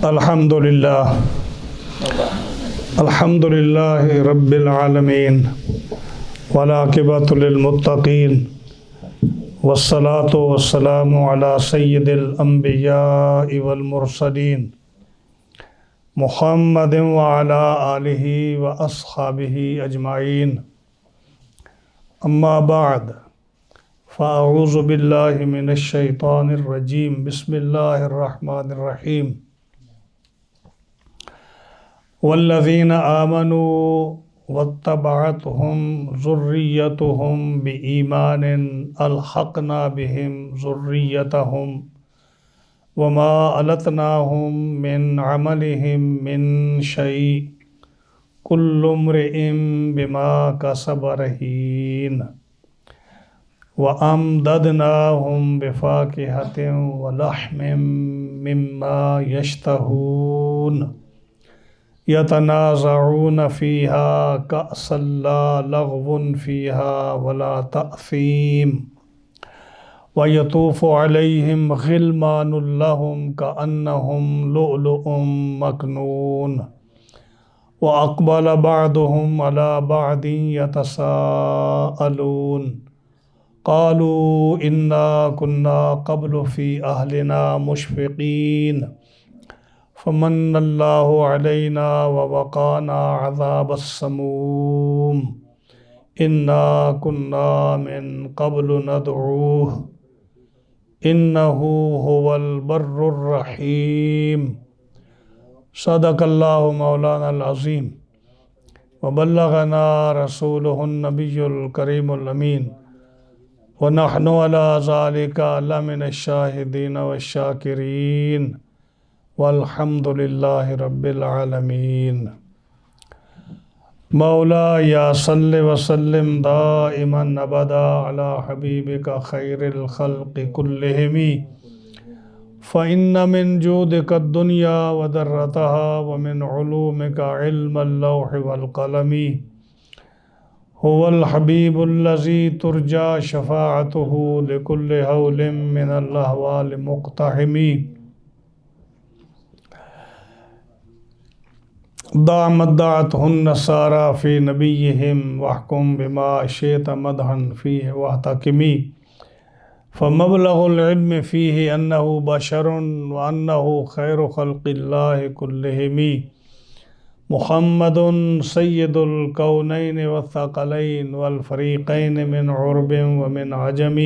الحمدللہ رب العالمین والعاقبۃ للمتقین والصلاة والسلام علی سید الانبیاء والمرسلین محمد وعلی آلہ واصحابہ اجمعین اما بعد فاعوذ باللہ من الشیطان الرجیم بسم اللہ الرحمن الرحیم والذین آمنوا واتبعتهم ذریتهم بإیمان الحقنا بهم ذریتهم وما ألتناهم من عملهم من شیء کل امرئ بما کسب رہین وَأَمْدَدْنَاهُمْ بِفَاكِهَةٍ وَلَحْمٍ مِّمَّا يَشْتَهُونَ يَتَنَازَعُونَ فِيهَا كَأْسًا لَا لَغْوٌ فِيهَا وَلَا تَأْثِيمٌ وَيَطُوفُ عَلَيْهِمْ غِلْمَانٌ لَّهُمْ كَأَنَّهُمْ لُؤْلُؤٌ مَّكْنُونٌ وَأَقْبَلَ بَعْضُهُمْ عَلَىٰ بَعْضٍ يَتَسَاءَلُونَ قالوا إنا كنا قبل في أهلنا مشفقين فمن الله علينا ووقانا عذاب السموم إنا كنا من قبل ندعوه إنه هو البر الرحيم صدق الله مولانا العظيم وبلغنا رسوله النبي الكريم الأمين وَنَحْنُ عَلَىٰ ذَلِكَ لَمِنَ الشَّاهِدِينَ وَالشَّاكِرِينَ وَالْحَمْدُ لِلَّهِ رَبِّ الْعَالَمِينَ مولا یا صلی وسلم دائما ابدا علی حبیبک خیر الخلق کلہم فإن من جودک الدنیا وذرتها ومن علومک علم اللوح والقلم هو الحبیب الذی ترجى شفاعته لكل هول من الأهوال مقتحم دعمت دعته النصارى في نبيهم واحكم بما شئت مدحا فيه واحتكم فمبلغ العلم فيه أنه بشر وأنه خير خلق الله كلهم محمد سید الکونین والثقلین والفریقین من عرب ومن عجم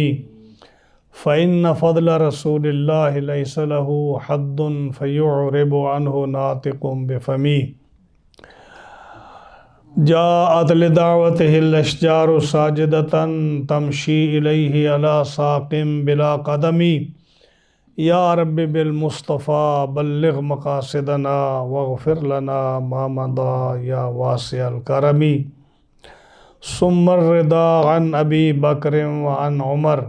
فإن فضل رسول الله ليس له حد فيعرب عنه ناطق بفمه جاءت لدعوته الأشجار ساجدة تمشي إليه على ساق بلا قدم یا رب بالمصطفیٰ بلغ مقاصدنا واغفر لنا ما مضى یا واسع الکرم ثم الرضا عن ابی بکر وعن عمر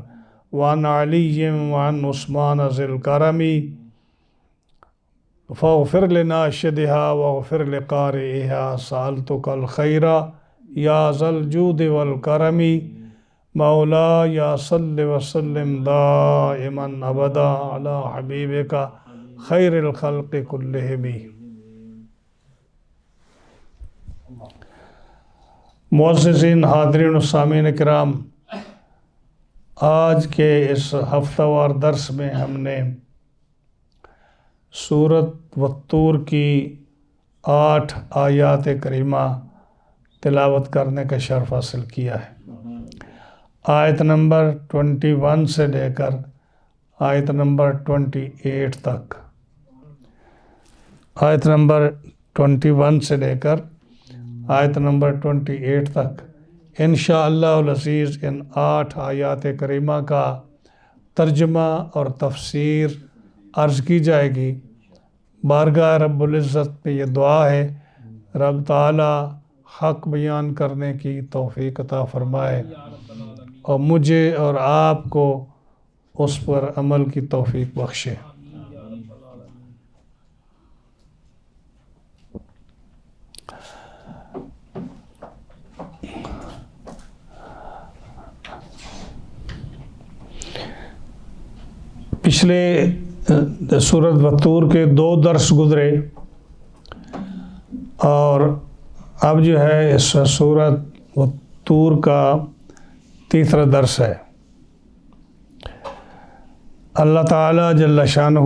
وعن علی وعن عثمان ذی الکرم فاغفر لناشدها واغفر لقارئها سألتک الخیر یا ذا الجود والکرم مولا یا صلی وسلم دائما ابدا علی حبیبک خیر الخلق کلہم معززین حاضرین و سامعین کرام، آج کے اس ہفتہ وار درس میں ہم نے سورۃ والطور کی 8 آیات کریمہ تلاوت کرنے کا شرف حاصل کیا ہے۔ آیت نمبر 21 سے لے کر آیت نمبر 28 تک، آیت نمبر 21 سے لے کر آیت نمبر 28 تک انشاءاللہ العزیز ان 8 آیات کریمہ کا ترجمہ اور تفسیر عرض کی جائے گی۔ بارگاہ رب العزت پہ یہ دعا ہے رب تعالی حق بیان کرنے کی توفیق عطا فرمائے اور مجھے اور آپ کو اس پر عمل کی توفیق بخشے۔ پچھلے سورۃ والطور کے 2 درس گزرے اور اب جو ہے اس سورۃ والطور کا تیسرا درس ہے۔ اللہ تعالیٰ جل شانہ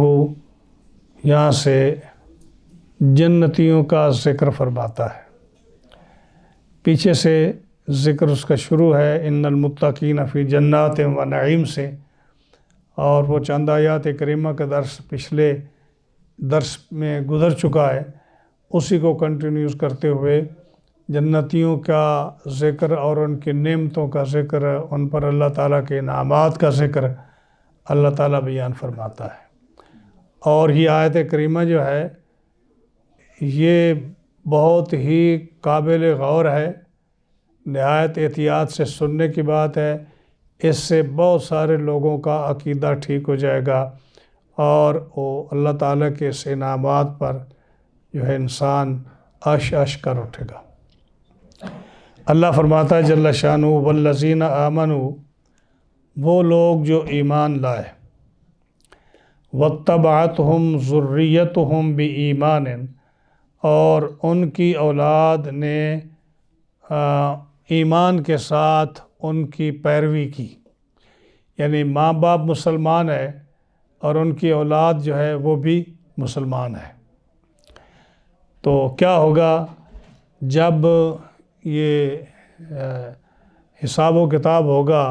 یہاں سے جنتیوں کا ذکر فرماتا ہے۔ پیچھے سے ذکر اس کا شروع ہے ان المتقین فی جنات و نعیم سے، اور وہ چند آیات کریمہ کا درس پچھلے درس میں گزر چکا ہے، اسی کو کنٹینیوز کرتے ہوئے جنتیوں کا ذکر اور ان کی نعمتوں کا ذکر، ان پر اللہ تعالیٰ کے انعامات کا ذکر اللہ تعالیٰ بیان فرماتا ہے۔ اور یہ آیت کریمہ جو ہے یہ بہت ہی قابل غور ہے، نہایت احتیاط سے سننے کی بات ہے۔ اس سے بہت سارے لوگوں کا عقیدہ ٹھیک ہو جائے گا اور وہ اللہ تعالیٰ کے اس انعامات پر جو ہے انسان عش کر اٹھے گا۔ اللہ فرماتا ہے جل شانہ والذین آمنوا، وہ لوگ جو ایمان لائے، واتبعتہم ذریتہم بایمان، اور ان کی اولاد نے ایمان کے ساتھ ان کی پیروی کی، یعنی ماں باپ مسلمان ہے اور ان کی اولاد جو ہے وہ بھی مسلمان ہے۔ تو کیا ہوگا جب یہ حساب و کتاب ہوگا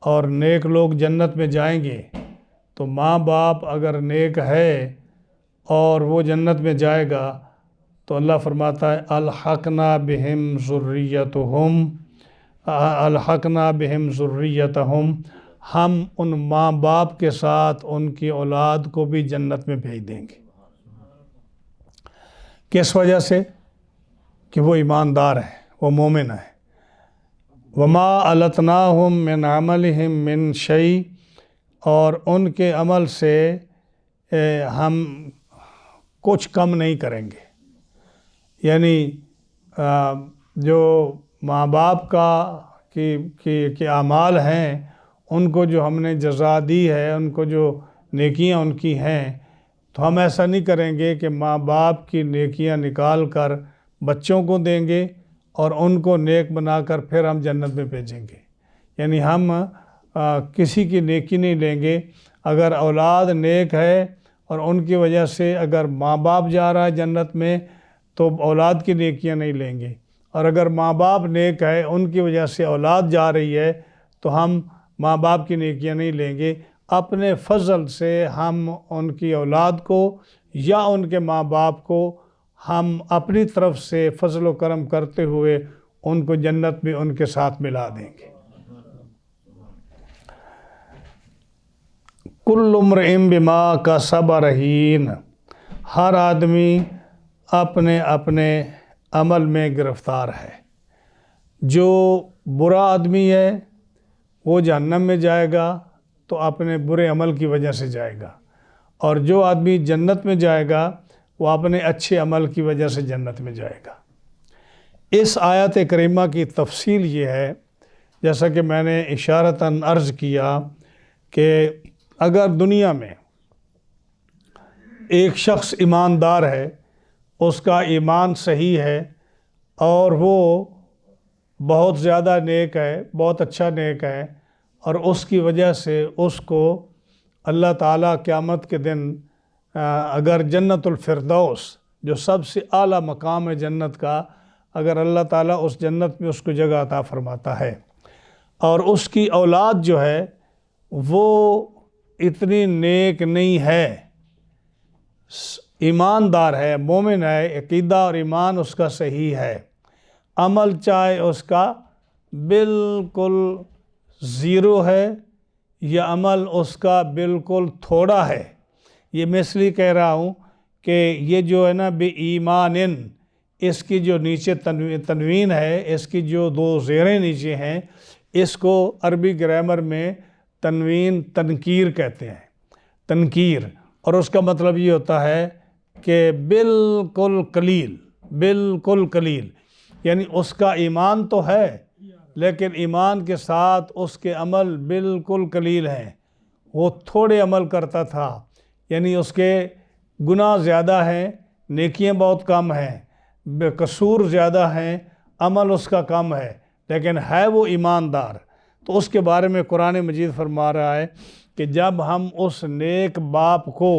اور نیک لوگ جنت میں جائیں گے، تو ماں باپ اگر نیک ہے اور وہ جنت میں جائے گا تو اللہ فرماتا ہے الحقنا بہم ذریتہم، ہم ان ماں باپ کے ساتھ ان کی اولاد کو بھی جنت میں بھیج دیں گے۔ کس وجہ سے؟ کہ وہ ایماندار ہیں، وہ مومن ہیں۔ وما التناہم من عملہم من شیء، اور ان کے عمل سے ہم کچھ کم نہیں کریں گے، یعنی جو ماں باپ کے اعمال ہیں ان کو جو ہم نے جزا دی ہے، ان کو جو نیکیاں ان کی ہیں، تو ہم ایسا نہیں کریں گے کہ ماں باپ کی نیکیاں نکال کر بچوں کو دیں گے اور ان کو نیک بنا کر پھر ہم جنت میں بھیجیں گے، یعنی ہم کسی کی نیکی نہیں لیں گے۔ اگر اولاد نیک ہے اور ان کی وجہ سے اگر ماں باپ جا رہا ہے جنت میں تو اولاد کی نیکیاں نہیں لیں گے، اور اگر ماں باپ نیک ہے ان کی وجہ سے اولاد جا رہی ہے تو ہم ماں باپ کی نیکیاں نہیں لیں گے۔ اپنے فضل سے ہم ان کی اولاد کو یا ان کے ماں باپ کو ہم اپنی طرف سے فضل و کرم کرتے ہوئے ان کو جنت میں ان کے ساتھ ملا دیں گے۔ کل امرئ بما کسب رہین، ہر آدمی اپنے اپنے عمل میں گرفتار ہے۔ جو برا آدمی ہے وہ جہنم میں جائے گا تو اپنے برے عمل کی وجہ سے جائے گا، اور جو آدمی جنت میں جائے گا وہ اپنے اچھے عمل کی وجہ سے جنت میں جائے گا۔ اس آیت کریمہ کی تفصیل یہ ہے، جیسا کہ میں نے اشارتاً عرض کیا، کہ اگر دنیا میں ایک شخص ایماندار ہے، اس کا ایمان صحیح ہے اور وہ بہت زیادہ نیک ہے، بہت اچھا نیک ہے، اور اس کی وجہ سے اس کو اللہ تعالیٰ قیامت کے دن اگر جنت الفردوس جو سب سے اعلیٰ مقام ہے جنت کا، اگر اللہ تعالیٰ اس جنت میں اس کو جگہ عطا فرماتا ہے، اور اس کی اولاد جو ہے وہ اتنی نیک نہیں ہے، ایماندار ہے، مومن ہے، عقیدہ اور ایمان اس کا صحیح ہے، عمل چاہے اس کا بالکل زیرو ہے یا عمل اس کا بالکل تھوڑا ہے۔ یہ میں اس لیے کہہ رہا ہوں کہ یہ جو ہے نا بے ایمان، اس کی جو نیچے تنوین ہے، اس کی جو 2 زیریں نیچے ہیں، اس کو عربی گرامر میں تنوین تنکیر کہتے ہیں، تنکیر، اور اس کا مطلب یہ ہوتا ہے کہ بالکل قلیل، بالکل قلیل، یعنی اس کا ایمان تو ہے لیکن ایمان کے ساتھ اس کے عمل بالکل قلیل ہیں، وہ تھوڑے عمل کرتا تھا، یعنی اس کے گناہ زیادہ ہیں، نیکیاں بہت کم ہیں، بے قصور زیادہ ہیں، عمل اس کا کم ہے، لیکن ہے وہ ایماندار۔ تو اس کے بارے میں قرآن مجید فرما رہا ہے کہ جب ہم اس نیک باپ کو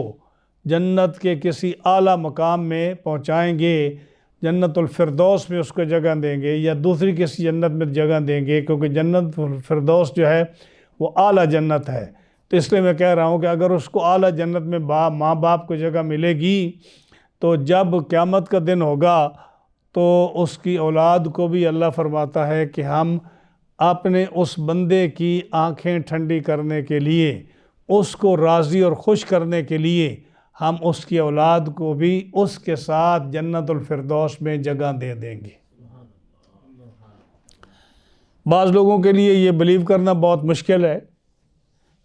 جنت کے کسی اعلیٰ مقام میں پہنچائیں گے، جنت الفردوس میں اس کو جگہ دیں گے یا دوسری کسی جنت میں جگہ دیں گے، کیونکہ جنت الفردوس جو ہے وہ اعلیٰ جنت ہے، تو اس لیے میں کہہ رہا ہوں کہ اگر اس کو اعلیٰ جنت میں ماں باپ کو جگہ ملے گی تو جب قیامت کا دن ہوگا تو اس کی اولاد کو بھی اللہ فرماتا ہے کہ ہم اپنے اس بندے کی آنکھیں ٹھنڈی کرنے کے لیے، اس کو راضی اور خوش کرنے کے لیے ہم اس کی اولاد کو بھی اس کے ساتھ جنت الفردوس میں جگہ دے دیں گے۔ بعض لوگوں کے لیے یہ بلیو کرنا بہت مشکل ہے،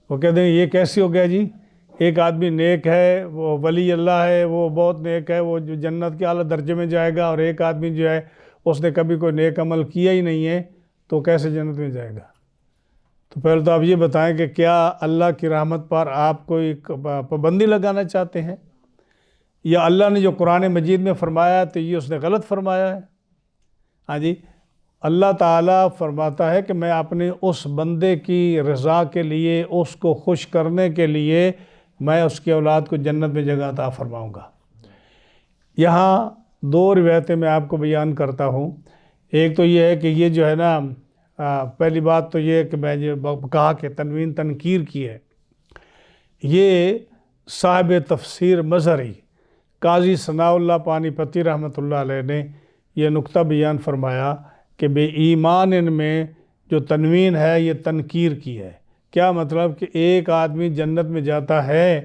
وہ کہتے ہیں یہ کیسے ہو گیا جی، ایک آدمی نیک ہے، وہ ولی اللہ ہے، وہ بہت نیک ہے، وہ جو جنت کے اعلیٰ درجے میں جائے گا، اور ایک آدمی جو ہے اس نے کبھی کوئی نیک عمل کیا ہی نہیں ہے تو کیسے جنت میں جائے گا؟ تو پہلے تو آپ یہ بتائیں کہ کیا اللہ کی رحمت پر آپ کوئی پابندی لگانا چاہتے ہیں، یا اللہ نے جو قرآن مجید میں فرمایا تو یہ اس نے غلط فرمایا ہے؟ ہاں جی، اللہ تعالیٰ فرماتا ہے کہ میں اپنے اس بندے کی رضا کے لیے، اس کو خوش کرنے کے لیے میں اس کی اولاد کو جنت میں جگہ عطا فرماؤں گا۔ یہاں دو روایتیں میں آپ کو بیان کرتا ہوں۔ ایک تو یہ ہے کہ یہ جو ہے نا، پہلی بات تو یہ ہے کہ میں جو کہا کہ تنوین تنکیر کی ہے، یہ صاحب تفسیر مظہری قاضی ثناء اللہ پانی پتی رحمۃ اللہ علیہ نے یہ نقطہ بیان فرمایا کہ بے ایمان ان میں جو تنوین ہے یہ تنکیر کی ہے۔ کیا مطلب کہ ایک آدمی جنت میں جاتا ہے،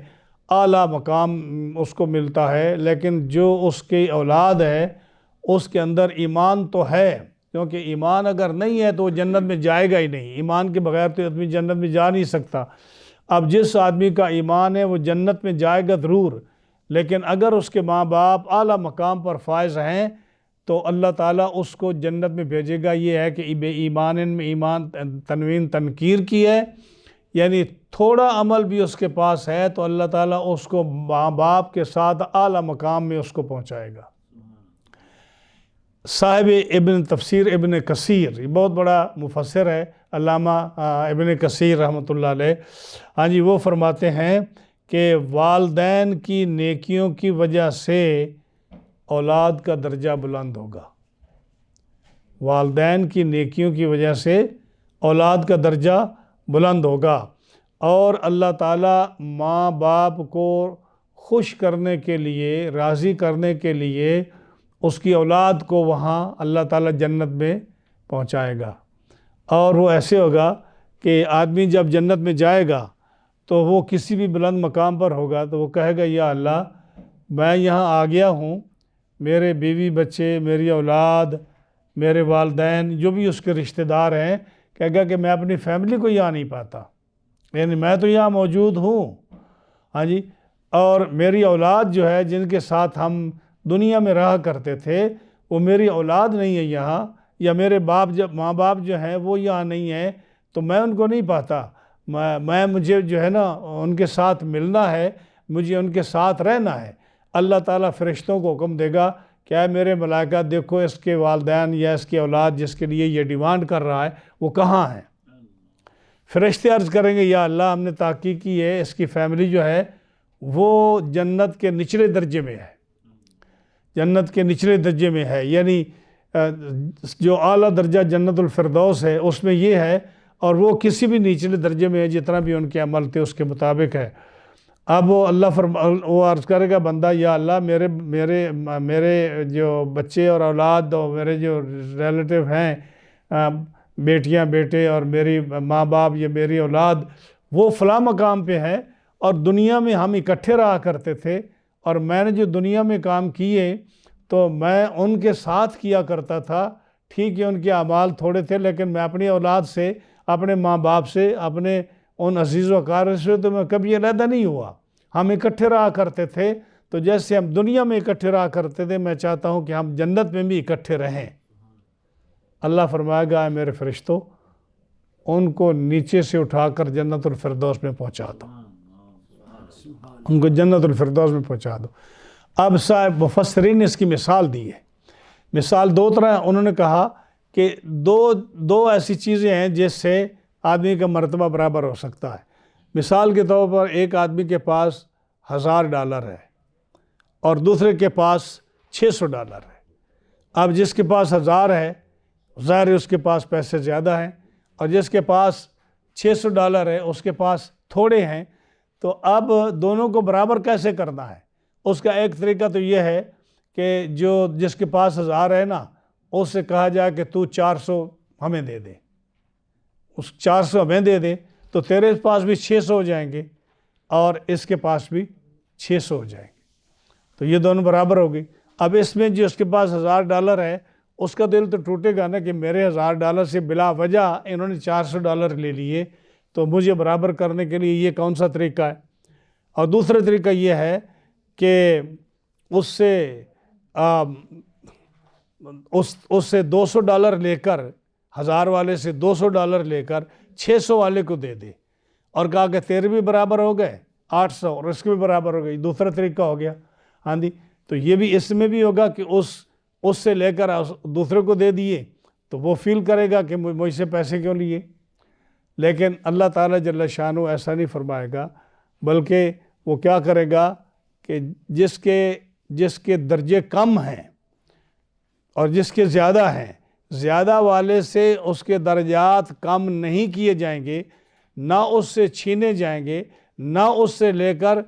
اعلیٰ مقام اس کو ملتا ہے، لیکن جو اس کی اولاد ہے اس کے اندر ایمان تو ہے، کیونکہ ایمان اگر نہیں ہے تو وہ جنت میں جائے گا ہی نہیں، ایمان کے بغیر تو آدمی جنت میں جا نہیں سکتا۔ اب جس آدمی کا ایمان ہے وہ جنت میں جائے گا ضرور، لیکن اگر اس کے ماں باپ اعلیٰ مقام پر فائز ہیں تو اللہ تعالیٰ اس کو جنت میں بھیجے گا۔ یہ ہے کہ بے ایمان ان میں ایمان تنوین تنکیر کی ہے، یعنی تھوڑا عمل بھی اس کے پاس ہے تو اللہ تعالیٰ اس کو ماں باپ کے ساتھ اعلیٰ مقام میں اس کو پہنچائے گا۔ صاحب ابن تفسیر ابن کثیر، یہ بہت بڑا مفسر ہے علامہ ابن کثیر رحمۃ اللہ علیہ، ہاں جی، وہ فرماتے ہیں کہ والدین کی نیکیوں کی وجہ سے اولاد کا درجہ بلند ہوگا۔ والدین کی نیکیوں کی وجہ سے اولاد کا درجہ بلند ہوگا، اور اللہ تعالیٰ ماں باپ کو خوش کرنے کے لیے، راضی کرنے کے لیے اس کی اولاد کو وہاں اللہ تعالیٰ جنت میں پہنچائے گا۔ اور وہ ایسے ہوگا کہ آدمی جب جنت میں جائے گا تو وہ کسی بھی بلند مقام پر ہوگا تو وہ کہے گا یا اللہ میں یہاں آ گیا ہوں، میرے بیوی بچے، میری اولاد، میرے والدین، جو بھی اس کے رشتہ دار ہیں، کہے گا کہ میں اپنی فیملی کو یہاں نہیں پاتا، یعنی میں تو یہاں موجود ہوں، ہاں جی، اور میری اولاد جو ہے جن کے ساتھ ہم دنیا میں رہا کرتے تھے وہ میری اولاد نہیں ہے یہاں، یا میرے ماں باپ جو ہیں وہ یہاں نہیں ہیں، تو میں ان کو نہیں پاتا، مجھے جو ہے نا ان کے ساتھ ملنا ہے، مجھے ان کے ساتھ رہنا ہے۔ اللہ تعالیٰ فرشتوں کو حکم دے گا کہ اے میرے ملائکہ دیکھو اس کے والدین یا اس کی اولاد جس کے لیے یہ ڈیمانڈ کر رہا ہے وہ کہاں ہیں؟ فرشتے عرض کریں گے یا اللہ ہم نے تحقیق کی ہے، اس کی فیملی جو ہے وہ جنت کے نچلے درجے میں ہے، جنت کے نچلے درجے میں ہے، یعنی جو اعلیٰ درجہ جنت الفردوس ہے اس میں یہ ہے، اور وہ کسی بھی نچلے درجے میں ہے جتنا بھی ان کے عمل تھے اس کے مطابق ہے۔ اب وہ وہ عرض کرے گا بندہ یا اللہ میرے جو بچے اور اولاد اور میرے جو ریلیٹیو ہیں، بیٹیاں بیٹے اور میری ماں باپ یا میری اولاد، وہ فلاں مقام پہ ہیں، اور دنیا میں ہم اکٹھے رہا کرتے تھے، اور میں نے جو دنیا میں کام کیے تو میں ان کے ساتھ کیا کرتا تھا، ٹھیک ہے ان کے اعمال تھوڑے تھے لیکن میں اپنی اولاد سے، اپنے ماں باپ سے، اپنے ان عزیز و اقارب سے تو میں کبھی علیحدہ نہیں ہوا، ہم اکٹھے رہا کرتے تھے، تو جیسے ہم دنیا میں اکٹھے رہا کرتے تھے میں چاہتا ہوں کہ ہم جنت میں بھی اکٹھے رہیں۔ اللہ فرمائے گا اے میرے فرشتوں ان کو نیچے سے اٹھا کر جنت الفردوس میں پہنچا دو۔ ان کو جنت الفردوس میں پہنچا دو۔ اب صاحب مفسرین نے اس کی مثال دی ہے۔ مثال دو طرح انہوں نے کہا کہ دو ایسی چیزیں ہیں جس سے آدمی کا مرتبہ برابر ہو سکتا ہے۔ مثال کے طور پر ایک آدمی کے پاس $1000 ہے اور دوسرے کے پاس $600 ہے۔ اب جس کے پاس 1000 ہے ظاہر ہے اس کے پاس پیسے زیادہ ہیں، اور جس کے پاس $600 ہے اس کے پاس تھوڑے ہیں۔ تو اب دونوں کو برابر کیسے کرنا ہے؟ اس کا ایک طریقہ تو یہ ہے کہ جس کے پاس 1000 ہے نا، اس سے کہا جائے کہ تو 400 ہمیں دے دے، اس 400 ہمیں دے دے تو تیرے پاس بھی 600 ہو جائیں گے اور اس کے پاس بھی 600 ہو جائیں گے، تو یہ دونوں برابر ہو گئی۔ اب اس میں جو اس کے پاس $1000 ہے اس کا دل تو ٹوٹے گا نا کہ میرے $1000 سے بلا وجہ انہوں نے $400 لے لیے، تو مجھے برابر کرنے کے لیے یہ کون سا طریقہ ہے؟ اور دوسرا طریقہ یہ ہے کہ اس سے $200 لے کر، 1000 والے سے $200 لے کر 600 والے کو دے دے اور کہا کہ تیرے بھی برابر ہو گئے 800 اور اس کے بھی برابر ہو گئی، دوسرا طریقہ ہو گیا۔ ہاں جی، تو یہ بھی اس میں بھی ہوگا کہ اس سے لے کر دوسرے کو دے دیے تو وہ فیل کرے گا کہ مجھ سے پیسے کیوں لیے۔ لیکن اللہ تعالیٰ جل شانہ ایسا نہیں فرمائے گا، بلکہ وہ کیا کرے گا کہ جس کے درجے کم ہیں اور جس کے زیادہ ہیں، زیادہ والے سے اس کے درجات کم نہیں کیے جائیں گے، نہ اس سے چھینے جائیں گے، نہ اس سے لے کر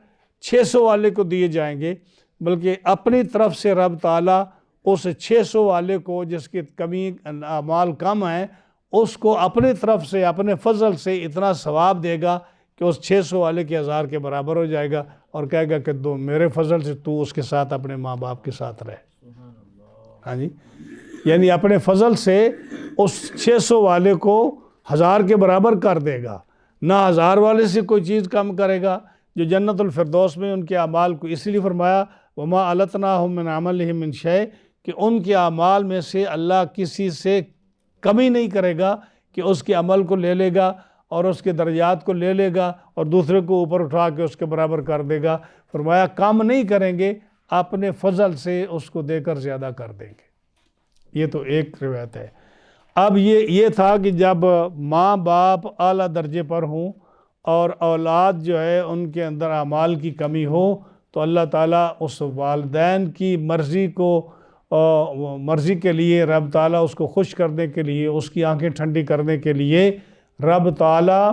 600 والے کو دیے جائیں گے، بلکہ اپنی طرف سے رب تعالیٰ اس 600 والے کو جس کی کمی اعمال کم ہیں اس کو اپنی طرف سے اپنے فضل سے اتنا ثواب دے گا کہ اس 600 والے کے 1000 کے برابر ہو جائے گا، اور کہے گا کہ میرے فضل سے تو اس کے ساتھ اپنے ماں باپ کے ساتھ رہے۔ ہاں جی، یعنی اپنے فضل سے اس 600 والے کو 1000 کے برابر کر دے گا، نہ 1000 والے سے کوئی چیز کم کرے گا۔ جو جنت الفردوس میں ان کے اعمال کو اس لیے فرمایا وَمَا أَلَتْنَاهُم مِّنْ عَمَلِهِم مِّن شَيْءٍ، کہ ان کے اعمال میں سے اللہ کسی سے کمی نہیں کرے گا کہ اس کے عمل کو لے لے گا اور اس کے درجات کو لے لے گا اور دوسرے کو اوپر اٹھا کے اس کے برابر کر دے گا۔ فرمایا کم نہیں کریں گے، اپنے فضل سے اس کو دے کر زیادہ کر دیں گے۔ یہ تو ایک روایت ہے۔ اب یہ تھا کہ جب ماں باپ اعلیٰ درجے پر ہوں اور اولاد جو ہے ان کے اندر اعمال کی کمی ہو، تو اللہ تعالیٰ اس والدین کی مرضی کے لیے رب تعالیٰ اس کو خوش کرنے کے لیے، اس کی آنکھیں ٹھنڈی کرنے کے لیے رب تعالیٰ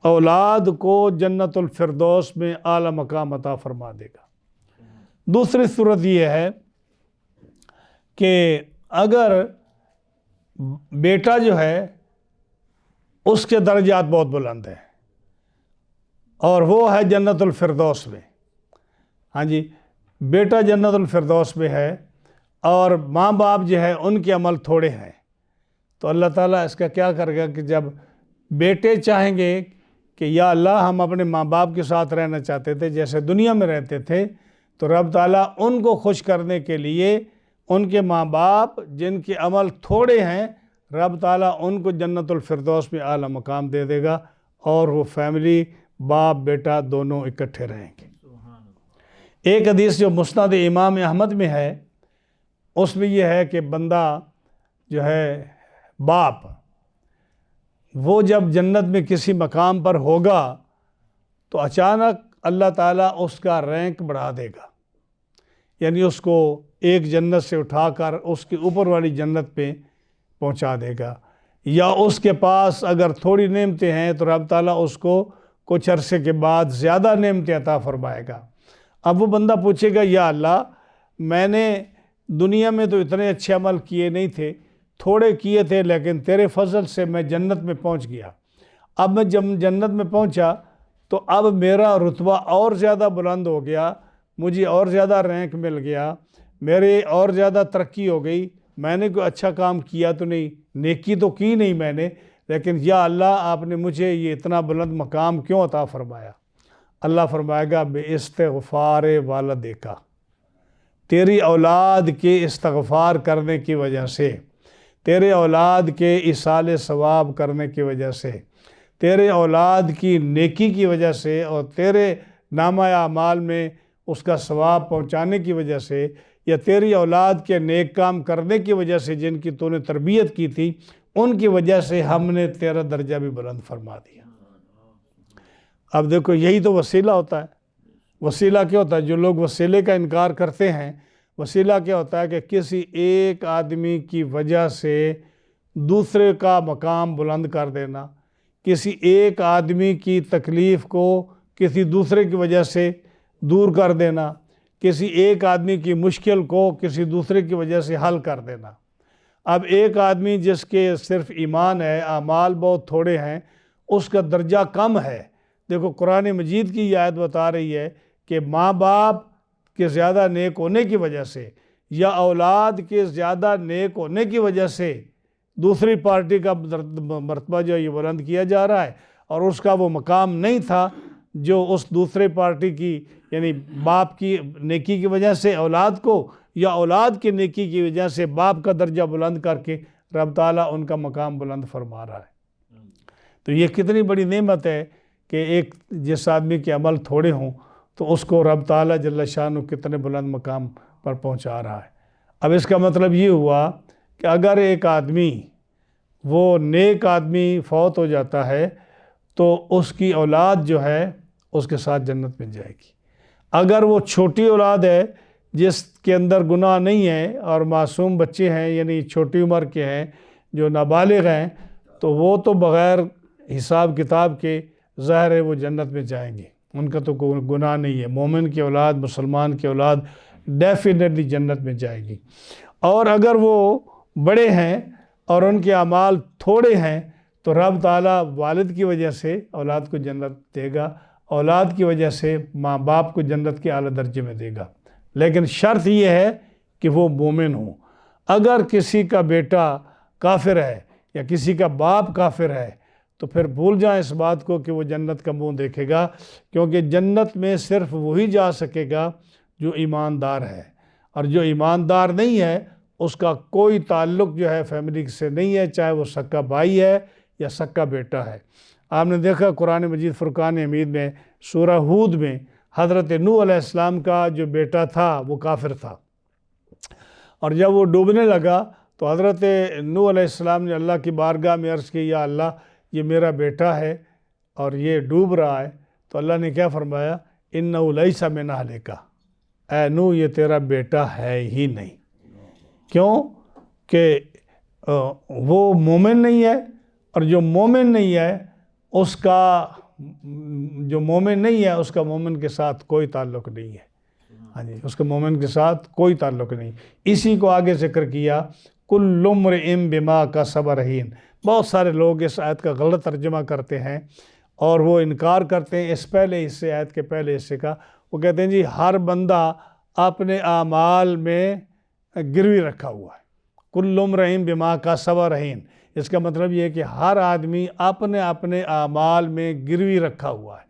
اولاد کو جنت الفردوس میں اعلیٰ مقام عطا فرما دے گا۔ دوسری صورت یہ ہے کہ اگر بیٹا جو ہے اس کے درجات بہت بلند ہیں اور وہ ہے جنت الفردوس میں، ہاں جی، بیٹا جنت الفردوس میں ہے اور ماں باپ جو ہے ان کے عمل تھوڑے ہیں، تو اللہ تعالیٰ اس کا کیا کرے گا کہ جب بیٹے چاہیں گے کہ یا اللہ ہم اپنے ماں باپ کے ساتھ رہنا چاہتے تھے جیسے دنیا میں رہتے تھے، تو رب تعالیٰ ان کو خوش کرنے کے لیے ان کے ماں باپ جن کے عمل تھوڑے ہیں، رب تعالیٰ ان کو جنت الفردوس میں اعلیٰ مقام دے دے گا اور وہ فیملی باپ بیٹا دونوں اکٹھے رہیں گے۔ ایک حدیث جو مسند امام احمد میں ہے اس میں یہ ہے کہ بندہ جو ہے باپ وہ جب جنت میں کسی مقام پر ہوگا تو اچانک اللہ تعالیٰ اس کا رینک بڑھا دے گا، یعنی اس کو ایک جنت سے اٹھا کر اس کے اوپر والی جنت پہ پہنچا دے گا، یا اس کے پاس اگر تھوڑی نعمتیں ہیں تو رب تعالیٰ اس کو کچھ عرصے کے بعد زیادہ نعمتیں عطا فرمائے گا۔ اب وہ بندہ پوچھے گا یا اللہ میں نے دنیا میں تو اتنے اچھے عمل کیے نہیں تھے، تھوڑے کیے تھے، لیکن تیرے فضل سے میں جنت میں پہنچ گیا۔ اب میں جب جنت میں پہنچا تو اب میرا رتبہ اور زیادہ بلند ہو گیا، مجھے اور زیادہ رینک مل گیا، میرے اور زیادہ ترقی ہو گئی، میں نے کوئی اچھا کام کیا تو نہیں، نیکی تو کی نہیں میں نے، لیکن یا اللہ آپ نے مجھے یہ اتنا بلند مقام کیوں عطا فرمایا؟ اللہ فرمائے گا بے استغفار والدیکا، تیری اولاد کے استغفار کرنے کی وجہ سے، تیرے اولاد کے ایصال ثواب کرنے کی وجہ سے، تیرے اولاد کی نیکی کی وجہ سے اور تیرے نامہ اعمال میں اس کا ثواب پہنچانے کی وجہ سے، یا تیری اولاد کے نیک کام کرنے کی وجہ سے جن کی تو نے تربیت کی تھی، ان کی وجہ سے ہم نے تیرا درجہ بھی بلند فرما دیا۔ اب دیکھو یہی تو وسیلہ ہوتا ہے۔ وسیلہ کیا ہوتا ہے؟ جو لوگ وسیلے کا انکار کرتے ہیں، وسیلہ کیا ہوتا ہے کہ کسی ایک آدمی کی وجہ سے دوسرے کا مقام بلند کر دینا، کسی ایک آدمی کی تکلیف کو کسی دوسرے کی وجہ سے دور کر دینا، کسی ایک آدمی کی مشکل کو کسی دوسرے کی وجہ سے حل کر دینا۔ اب ایک آدمی جس کے صرف ایمان ہے، اعمال بہت تھوڑے ہیں، اس کا درجہ کم ہے۔ دیکھو قرآن مجید کی یہ آیت بتا رہی ہے کہ ماں باپ کے زیادہ نیک ہونے کی وجہ سے یا اولاد کے زیادہ نیک ہونے کی وجہ سے دوسری پارٹی کا مرتبہ جو یہ بلند کیا جا رہا ہے، اور اس کا وہ مقام نہیں تھا جو اس دوسرے پارٹی کی، یعنی باپ کی نیکی کی وجہ سے اولاد کو، یا اولاد کی نیکی کی وجہ سے باپ کا درجہ بلند کر کے رب تعالیٰ ان کا مقام بلند فرما رہا ہے۔ تو یہ کتنی بڑی نعمت ہے کہ ایک جس آدمی کے عمل تھوڑے ہوں تو اس کو رب تعالیٰ جل شانہ کتنے بلند مقام پر پہنچا رہا ہے۔ اب اس کا مطلب یہ ہوا کہ اگر ایک آدمی، وہ نیک آدمی فوت ہو جاتا ہے تو اس کی اولاد جو ہے اس کے ساتھ جنت میں جائے گی۔ اگر وہ چھوٹی اولاد ہے جس کے اندر گناہ نہیں ہے اور معصوم بچے ہیں، یعنی چھوٹی عمر کے ہیں جو نابالغ ہیں، تو وہ تو بغیر حساب کتاب کے ظاہر ہے وہ جنت میں جائیں گے، ان کا تو کوئی گناہ نہیں ہے۔ مومن کی اولاد، مسلمان کی اولاد ڈیفینیٹلی جنت میں جائے گی۔ اور اگر وہ بڑے ہیں اور ان کے اعمال تھوڑے ہیں تو رب تعالیٰ والد کی وجہ سے اولاد کو جنت دے گا، اولاد کی وجہ سے ماں باپ کو جنت کے اعلیٰ درجے میں دے گا، لیکن شرط یہ ہے کہ وہ مومن ہوں۔ اگر کسی کا بیٹا کافر ہے یا کسی کا باپ کافر ہے تو پھر بھول جائیں اس بات کو کہ وہ جنت کا منہ دیکھے گا، کیونکہ جنت میں صرف وہی جا سکے گا جو ایماندار ہے، اور جو ایماندار نہیں ہے اس کا کوئی تعلق جو ہے فیملی سے نہیں ہے، چاہے وہ سکا بھائی ہے یا سکا بیٹا ہے۔ آپ نے دیکھا قرآن مجید فرقان حمید میں سورہ ہود میں حضرت نوح علیہ السلام کا جو بیٹا تھا وہ کافر تھا، اور جب وہ ڈوبنے لگا تو حضرت نوح علیہ السلام نے اللہ کی بارگاہ میں عرض کی، یا اللہ یہ میرا بیٹا ہے اور یہ ڈوب رہا ہے۔ تو اللہ نے کیا فرمایا؟ اِنَّهُ لَيْسَ مِنْ أَهْلِكَ، اے نوح یہ تیرا بیٹا ہے ہی نہیں۔ کیوں؟ کہ وہ مومن نہیں ہے، اور جو مومن نہیں ہے اس کا اس کا مومن کے ساتھ کوئی تعلق نہیں ہے۔ ہاں جی، اس کا مومن کے ساتھ کوئی تعلق نہیں۔ اسی کو آگے ذکر کیا، کُلُّ امْرِئٍ بِمَا كَسَبَ رَهِينٌ۔ بہت سارے لوگ اس آیت کا غلط ترجمہ کرتے ہیں اور وہ انکار کرتے ہیں اس پہلے حصے، آیت کے پہلے حصے کا۔ وہ کہتے ہیں جی ہر بندہ اپنے اعمال میں گروی رکھا ہوا ہے، کُلُّ امْرِئٍ بِمَا كَسَبَ رَهِينٌ۔ اس کا مطلب یہ ہے کہ ہر آدمی اپنے اپنے اعمال میں گروی رکھا ہوا ہے۔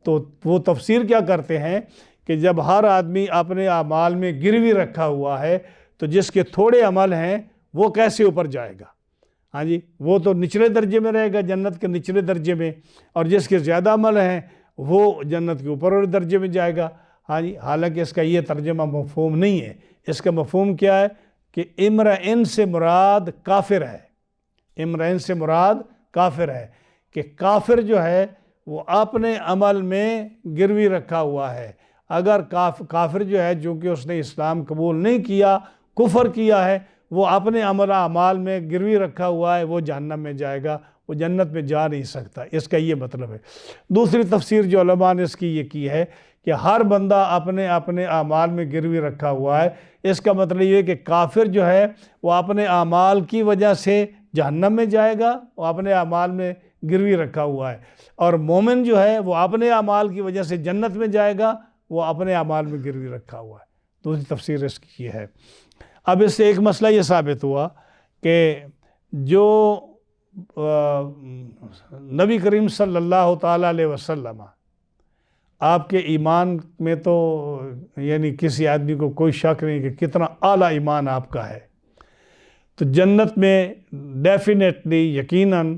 تو وہ تفسیر کیا کرتے ہیں کہ جب ہر آدمی اپنے اعمال میں گروی رکھا ہوا ہے تو جس کے تھوڑے عمل ہیں وہ کیسے اوپر جائے گا؟ ہاں جی، وہ تو نچلے درجے میں رہے گا، جنت کے نچلے درجے میں، اور جس کے زیادہ عمل ہیں وہ جنت کے اوپر والے درجے میں جائے گا۔ ہاں جی، حالانکہ اس کا یہ ترجمہ مفہوم نہیں ہے۔ اس کا مفہوم کیا ہے کہ امرئن سے مراد کافر ہے، امرئن سے مراد کافر ہے، کہ کافر جو ہے وہ اپنے عمل میں گروی رکھا ہوا ہے۔ اگر کافر جو ہے جو کہ اس نے اسلام قبول نہیں کیا، کفر کیا ہے، وہ اپنے اعمال میں گروی رکھا ہوا ہے، وہ جہنم میں جائے گا، وہ جنت میں جا نہیں سکتا۔ اس کا یہ مطلب ہے۔ دوسری تفسیر جو علماء نے اس کی یہ کی ہے کہ ہر بندہ اپنے اپنے اعمال میں گروی رکھا ہوا ہے۔ اس کا مطلب یہ ہے کہ کافر جو ہے وہ اپنے اعمال کی وجہ سے جہنم میں جائے گا، وہ اپنے اعمال میں گروی رکھا ہوا ہے، اور مومن جو ہے وہ اپنے اعمال کی وجہ سے جنت میں جائے گا، وہ اپنے اعمال میں گروی رکھا ہوا ہے۔ دوسری تفسیر اس کی یہ ہے۔ اب اس سے ایک مسئلہ یہ ثابت ہوا کہ جو نبی کریم صلی اللہ تعالیٰ علیہ وسلم، آپ کے ایمان میں تو یعنی کسی آدمی کو کوئی شک نہیں کہ کتنا اعلیٰ ایمان آپ کا ہے، تو جنت میں ڈیفینیٹلی یقیناً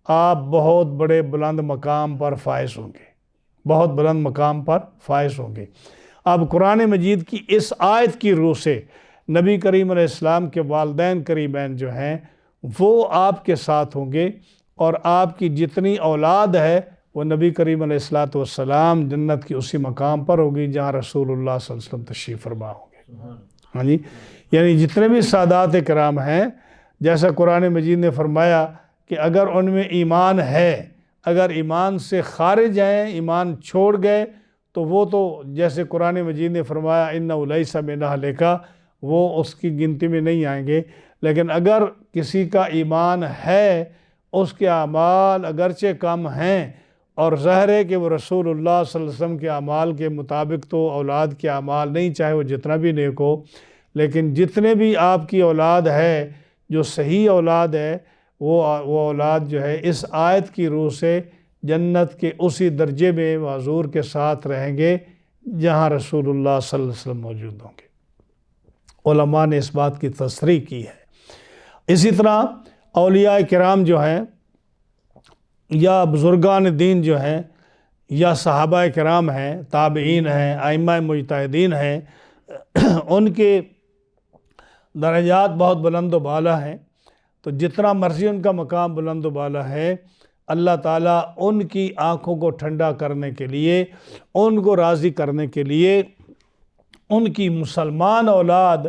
آپ بہت بڑے بلند مقام پر فائز ہوں گے، بہت بلند مقام پر فائز ہوں گے۔ اب قرآن مجید کی اس آیت کی روح سے نبی کریم علیہ السلام کے والدین کریمین جو ہیں وہ آپ کے ساتھ ہوں گے، اور آپ کی جتنی اولاد ہے وہ نبی کریم علیہ السلام جنت کی اسی مقام پر ہوگی جہاں رسول اللہ صلی اللہ علیہ وسلم تشریف فرما ہوں گے۔ ہاں جی، یعنی جتنے بھی سادات کرام ہیں، جیسا قرآن مجید نے فرمایا کہ اگر ان میں ایمان ہے، اگر ایمان سے خارج ہیں، ایمان چھوڑ گئے، تو وہ تو جیسے قرآن مجید نے فرمایا اِنَّهُ لَيْسَ مِنْ أَهْلِكَ، وہ اس کی گنتی میں نہیں آئیں گے۔ لیکن اگر کسی کا ایمان ہے، اس کے اعمال اگرچہ کم ہیں، اور ظاہر ہے کہ وہ رسول اللہ صلی اللہ علیہ وسلم کے اعمال کے مطابق تو اولاد کے اعمال نہیں، چاہے وہ جتنا بھی نیک ہو، لیکن جتنے بھی آپ کی اولاد ہے جو صحیح اولاد ہے، وہ اولاد جو ہے اس آیت کی روح سے جنت کے اسی درجے میں حضور کے ساتھ رہیں گے جہاں رسول اللہ صلی اللہ علیہ وسلم موجود ہوں گے۔ علماء نے اس بات کی تصریح کی ہے۔ اسی طرح اولیاء کرام جو ہیں یا بزرگان دین جو ہیں یا صحابہ کرام ہیں، تابعین ہیں، ائمہ مجتہدین ہیں، ان کے درجات بہت بلند و بالا ہیں۔ تو جتنا مرضی ان کا مقام بلند و بالا ہے، اللہ تعالیٰ ان کی آنکھوں کو ٹھنڈا کرنے کے لیے، ان کو راضی کرنے کے لیے، ان کی مسلمان اولاد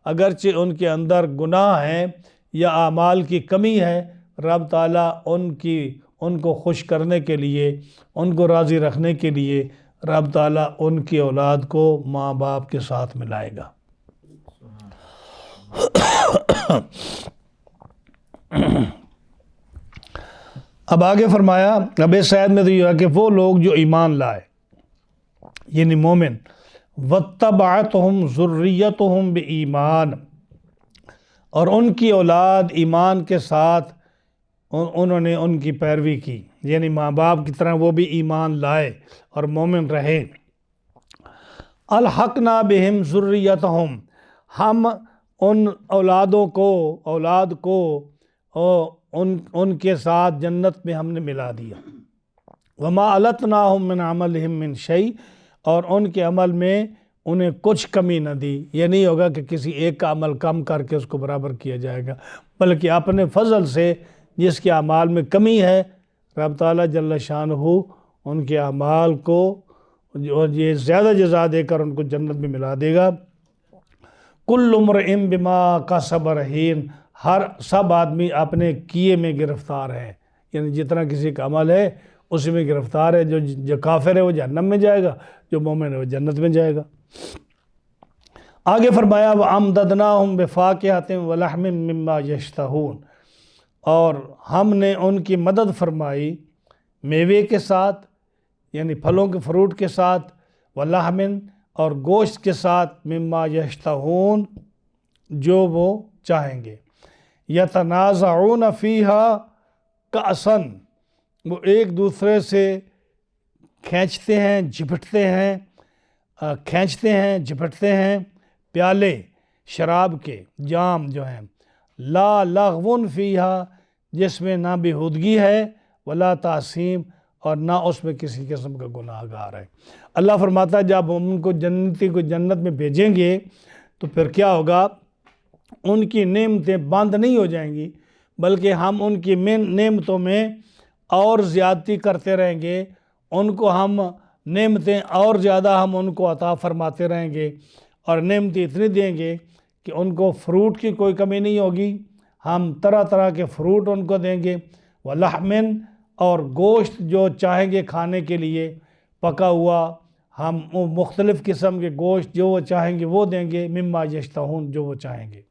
اگرچہ ان کے اندر گناہ ہیں یا اعمال کی کمی ہے، رب تعالیٰ ان کو خوش کرنے کے لیے، ان کو راضی رکھنے کے لیے رب تعالیٰ ان کی اولاد کو ماں باپ کے ساتھ ملائے گا۔ اب آگے فرمایا اب سعید میں تو یہ ہے کہ وہ لوگ جو ایمان لائے، یعنی مومن، وَاتَّبَعَتْهُمْ ذُرِّيَّتُهُمْ بِإِيمَانٍ، اور ان کی اولاد ایمان کے ساتھ انہوں نے ان کی پیروی کی، یعنی ماں باپ کی طرح وہ بھی ایمان لائے اور مومن رہے۔ الحقنا بہم ذریتہم، ہم ان اولاد کو ان کے ساتھ جنت میں ہم نے ملا دیا۔ وما التناہم من عملہم من شیء، اور ان کے عمل میں انہیں کچھ کمی نہ دی۔ یہ نہیں ہوگا کہ کسی ایک کا عمل کم کر کے اس کو برابر کیا جائے گا، بلکہ اپنے فضل سے جس کے اعمال میں کمی ہے، رب تعالیٰ جل شانہ ان کے اعمال کو یہ زیادہ جزا دے کر ان کو جنت میں ملا دے گا۔ کل امرئ بما کسب رہین، سب آدمی اپنے کیے میں گرفتار ہے، یعنی جتنا کسی کا عمل ہے اسی میں گرفتار ہے۔ جو کافر ہے وہ جہنم میں جائے گا، جو مومن ہے وہ جنت میں جائے گا۔ آگے فرمایا وَأَمْدَدْنَاهُمْ بِفَاكِهَةٍ وَلَحْمٍ مِّمَّا يَشْتَهُونَ، اور ہم نے ان کی مدد فرمائی میوے کے ساتھ، یعنی پھلوں کے فروٹ کے ساتھ، وَلَحْمٍ، اور گوشت کے ساتھ، مِّمَّا يَشْتَهُونَ، جو وہ چاہیں گے۔ يَتَنَازَعُونَ فِيهَا كَأْسًا، وہ ایک دوسرے سے کھینچتے جھپٹتے ہیں پیالے شراب کے، جام جو ہیں، لا لغو فیہا، جس میں نہ بیہودگی ہے، ولا تعصیم، اور نہ اس میں کسی قسم کا گناہ گار ہے۔ اللہ فرماتا ہے جب ہم ان کو جنت میں بھیجیں گے تو پھر کیا ہوگا؟ ان کی نعمتیں بند نہیں ہو جائیں گی، بلکہ ہم ان کی نعمتوں میں اور زیادتی کرتے رہیں گے، ان کو ہم نعمتیں اور زیادہ ہم ان کو عطا فرماتے رہیں گے، اور نعمتیں اتنی دیں گے کہ ان کو فروٹ کی کوئی کمی نہیں ہوگی۔ ہم طرح طرح کے فروٹ ان کو دیں گے، وَلَحْمٍ، اور گوشت جو چاہیں گے کھانے کے لیے پکا ہوا، ہم مختلف قسم کے گوشت جو وہ چاہیں گے وہ دیں گے، مما یشتہون، جو وہ چاہیں گے۔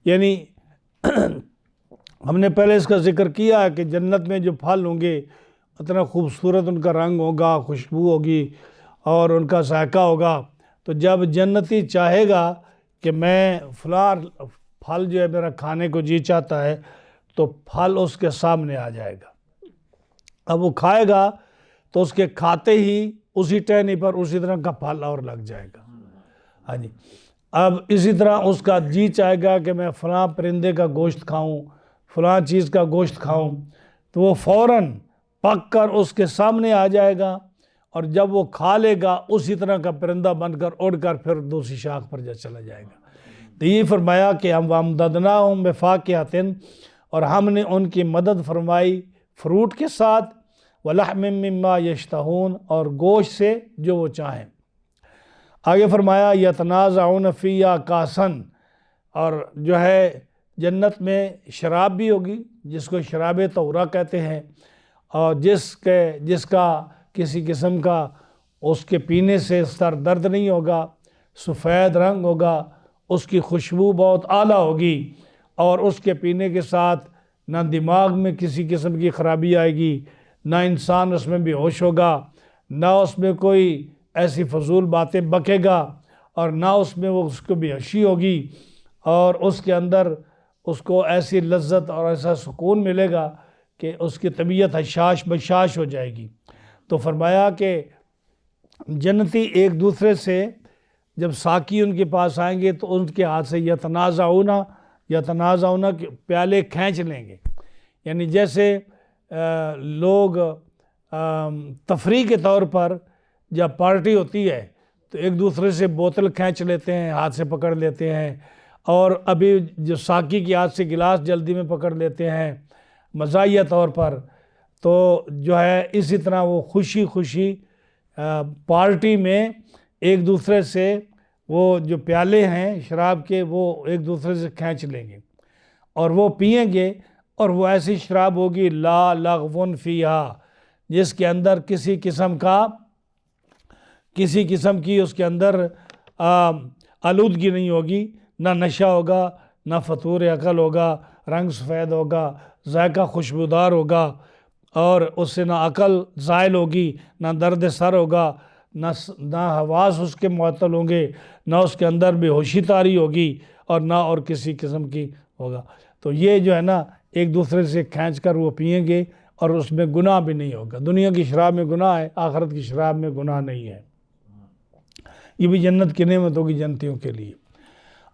یعنی ہم نے پہلے اس کا ذکر کیا کہ جنت میں جو پھل ہوں گے اتنا خوبصورت ان کا رنگ ہوگا، خوشبو ہوگی اور ان کا ذائقہ ہوگا، تو جب جنتی چاہے گا کہ میں فلاں پھل جو ہے میرا کھانے کو جی چاہتا ہے، تو پھل اس کے سامنے آ جائے گا۔ اب وہ کھائے گا تو اس کے کھاتے ہی اسی ٹہنی پر اسی طرح کا پھل اور لگ جائے گا۔ ہاں جی، اب اسی طرح اس کا جی چاہے گا کہ میں فلاں پرندے کا گوشت کھاؤں، فلاں چیز کا گوشت کھاؤں، تو وہ فوراً پک کر اس کے سامنے آ جائے گا، اور جب وہ کھا لے گا اسی طرح کا پرندہ بن کر اڑ کر پھر دوسری شاخ پر جا چلا جائے گا۔ تو یہ فرمایا کہ ہم وَأَمْدَدْنَاهُمْ بِفَاكِهَةٍ، اور ہم نے ان کی مدد فرمائی فروٹ کے ساتھ، وَلَحْمٍ مِّمَّا يَشْتَهُونَ، اور گوشت سے جو وہ چاہیں۔ آگے فرمایا يَتَنَازَعُونَ فِيهَا كَأْسًا، اور جو ہے جنت میں شراب بھی ہوگی جس کو شراب طہورہ کہتے ہیں، اور جس کا کسی قسم کا اس کے پینے سے سر درد نہیں ہوگا، سفید رنگ ہوگا، اس کی خوشبو بہت اعلیٰ ہوگی، اور اس کے پینے کے ساتھ نہ دماغ میں کسی قسم کی خرابی آئے گی، نہ انسان اس میں بے ہوش ہوگا، نہ اس میں کوئی ایسی فضول باتیں بکے گا، اور نہ اس میں اس کو بے ہوشی ہوگی، اور اس کے اندر اس کو ایسی لذت اور ایسا سکون ملے گا کہ اس کی طبیعت حشاش بشاش ہو جائے گی۔ تو فرمایا کہ جنتی ایک دوسرے سے جب ساقی ان کے پاس آئیں گے تو ان کے ہاتھ سے یتنازعون پیالے کھینچ لیں گے، یعنی جیسے لوگ تفریح کے طور پر جب پارٹی ہوتی ہے تو ایک دوسرے سے بوتل کھینچ لیتے ہیں، ہاتھ سے پکڑ لیتے ہیں، اور ابھی جو ساقی کے ہاتھ سے گلاس جلدی میں پکڑ لیتے ہیں مزاحیہ طور پر، تو جو ہے اسی طرح وہ خوشی خوشی پارٹی میں ایک دوسرے سے وہ جو پیالے ہیں شراب کے وہ ایک دوسرے سے کھینچ لیں گے اور وہ پئیں گے، اور وہ ایسی شراب ہوگی لا لغو فیہا، جس کے اندر کسی قسم کی اس کے اندر آلودگی نہیں ہوگی، نہ نشہ ہوگا، نہ فطور عقل ہوگا، رنگ سفید ہوگا، ذائقہ خوشبودار ہوگا، اور اس سے نہ عقل زائل ہوگی، نہ درد سر ہوگا، نہ حواس اس کے معطل ہوں گے، نہ اس کے اندر بے ہوشی طاری ہوگی، اور نہ اور کسی قسم کی ہوگا۔ تو یہ جو ہے نا ایک دوسرے سے کھینچ کر وہ پئیں گے، اور اس میں گناہ بھی نہیں ہوگا۔ دنیا کی شراب میں گناہ ہے، آخرت کی شراب میں گناہ نہیں ہے۔ یہ بھی جنت کی نعمت ہوگی جنتیوں کے لیے۔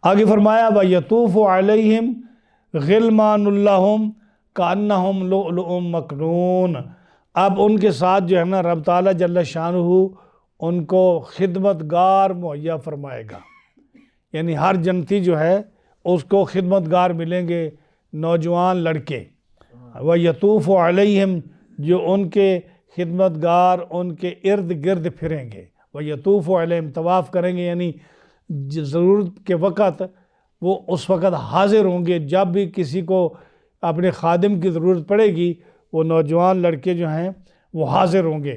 آگے فرمایا وَيَطُوفُ عَلَيْهِمْ غِلْمَانٌ لَّهُمْ كَأَنَّهُمْ لُؤْلُؤٌ مَّكْنُونٌ، اب ان کے ساتھ جو ہے نا رب تعالیٰ جل شانہ ان کو خدمتگار مہیا فرمائے گا، یعنی ہر جنتی جو ہے اس کو خدمتگار ملیں گے، نوجوان لڑکے، وَيَطُوفُ عَلَيْهِمْ، جو ان کے خدمتگار ان کے ارد گرد پھریں گے، وَيَطُوفُ عَلَيْهِمْ طواف کریں گے، یعنی ضرورت کے وقت وہ اس وقت حاضر ہوں گے، جب بھی کسی کو اپنے خادم کی ضرورت پڑے گی وہ نوجوان لڑکے جو ہیں وہ حاضر ہوں گے۔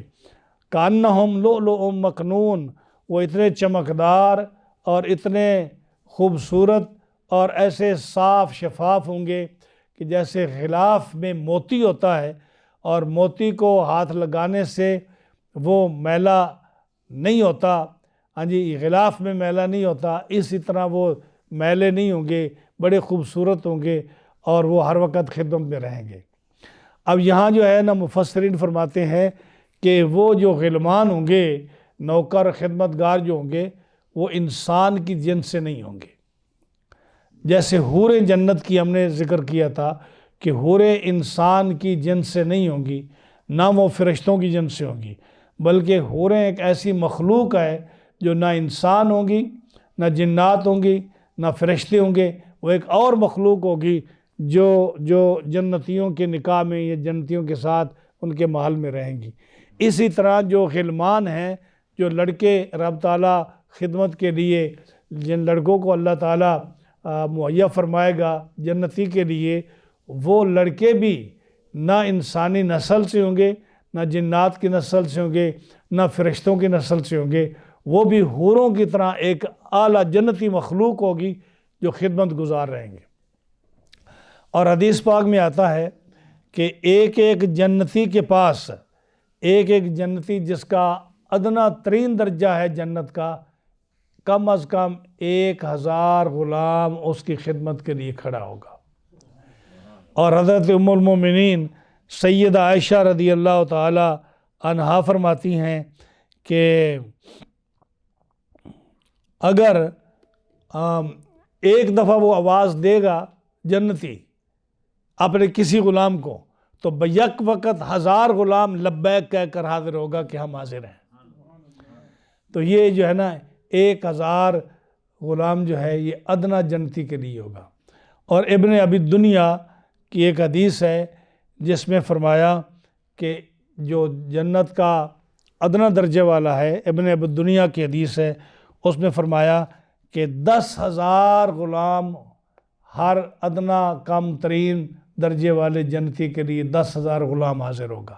کأنہم لؤلؤ مکنون، وہ اتنے چمکدار اور اتنے خوبصورت اور ایسے صاف شفاف ہوں گے کہ جیسے غلاف میں موتی ہوتا ہے، اور موتی کو ہاتھ لگانے سے وہ میلا نہیں ہوتا، ہاں جی غلاف میں میلا نہیں ہوتا، اسی طرح وہ میلے نہیں ہوں گے، بڑے خوبصورت ہوں گے، اور وہ ہر وقت خدمت میں رہیں گے۔ اب یہاں جو ہے نا مفسرین فرماتے ہیں کہ وہ جو غلمان ہوں گے، نوکر خدمتگار جو ہوں گے، وہ انسان کی جنس سے نہیں ہوں گے۔ جیسے حوریں جنت کی ہم نے ذکر کیا تھا کہ حوریں انسان کی جنس سے نہیں ہوں گی، نہ وہ فرشتوں کی جنس سے ہوں گی، بلکہ حوریں ایک ایسی مخلوق ہے جو نہ انسان ہوں گی، نہ جنات ہوں گی، نہ فرشتے ہوں گے، وہ ایک اور مخلوق ہوگی جو جنتیوں کے نکاح میں یا جنتیوں کے ساتھ ان کے محل میں رہیں گی۔ اسی طرح جو غلمان ہیں، جو لڑکے رب تعالیٰ خدمت کے لیے جن لڑکوں کو اللہ تعالیٰ مہیا فرمائے گا جنتی کے لیے، وہ لڑکے بھی نہ انسانی نسل سے ہوں گے، نہ جنات کی نسل سے ہوں گے، نہ فرشتوں کی نسل سے ہوں گے، وہ بھی حوروں کی طرح ایک اعلیٰ جنتی مخلوق ہوگی جو خدمت گزار رہیں گے۔ اور حدیث پاک میں آتا ہے کہ ایک ایک جنتی کے پاس، ایک ایک جنتی جس کا ادنا ترین درجہ ہے جنت کا، کم از کم 1000 غلام اس کی خدمت کے لیے کھڑا ہوگا۔ اور حضرت ام المومنین سیدہ عائشہ رضی اللہ تعالی عنہا فرماتی ہیں کہ اگر ایک دفعہ وہ آواز دے گا جنتی اپنے کسی غلام کو، تو بیک وقت 1000 غلام لبیک کہہ کر حاضر ہوگا کہ ہم حاضر ہیں۔ تو یہ جو ہے نا 1000 غلام جو ہے یہ ادنا جنتی کے لیے ہوگا۔ اور ابن ابی دنیا کی ایک حدیث ہے جس میں فرمایا کہ جو جنت کا ادنا درجے والا ہے، ابن ابی دنیا کی حدیث ہے، اس میں فرمایا کہ 10,000 غلام ہر ادنا کم ترین درجے والے جنتی کے لیے 10,000 غلام حاضر ہوگا۔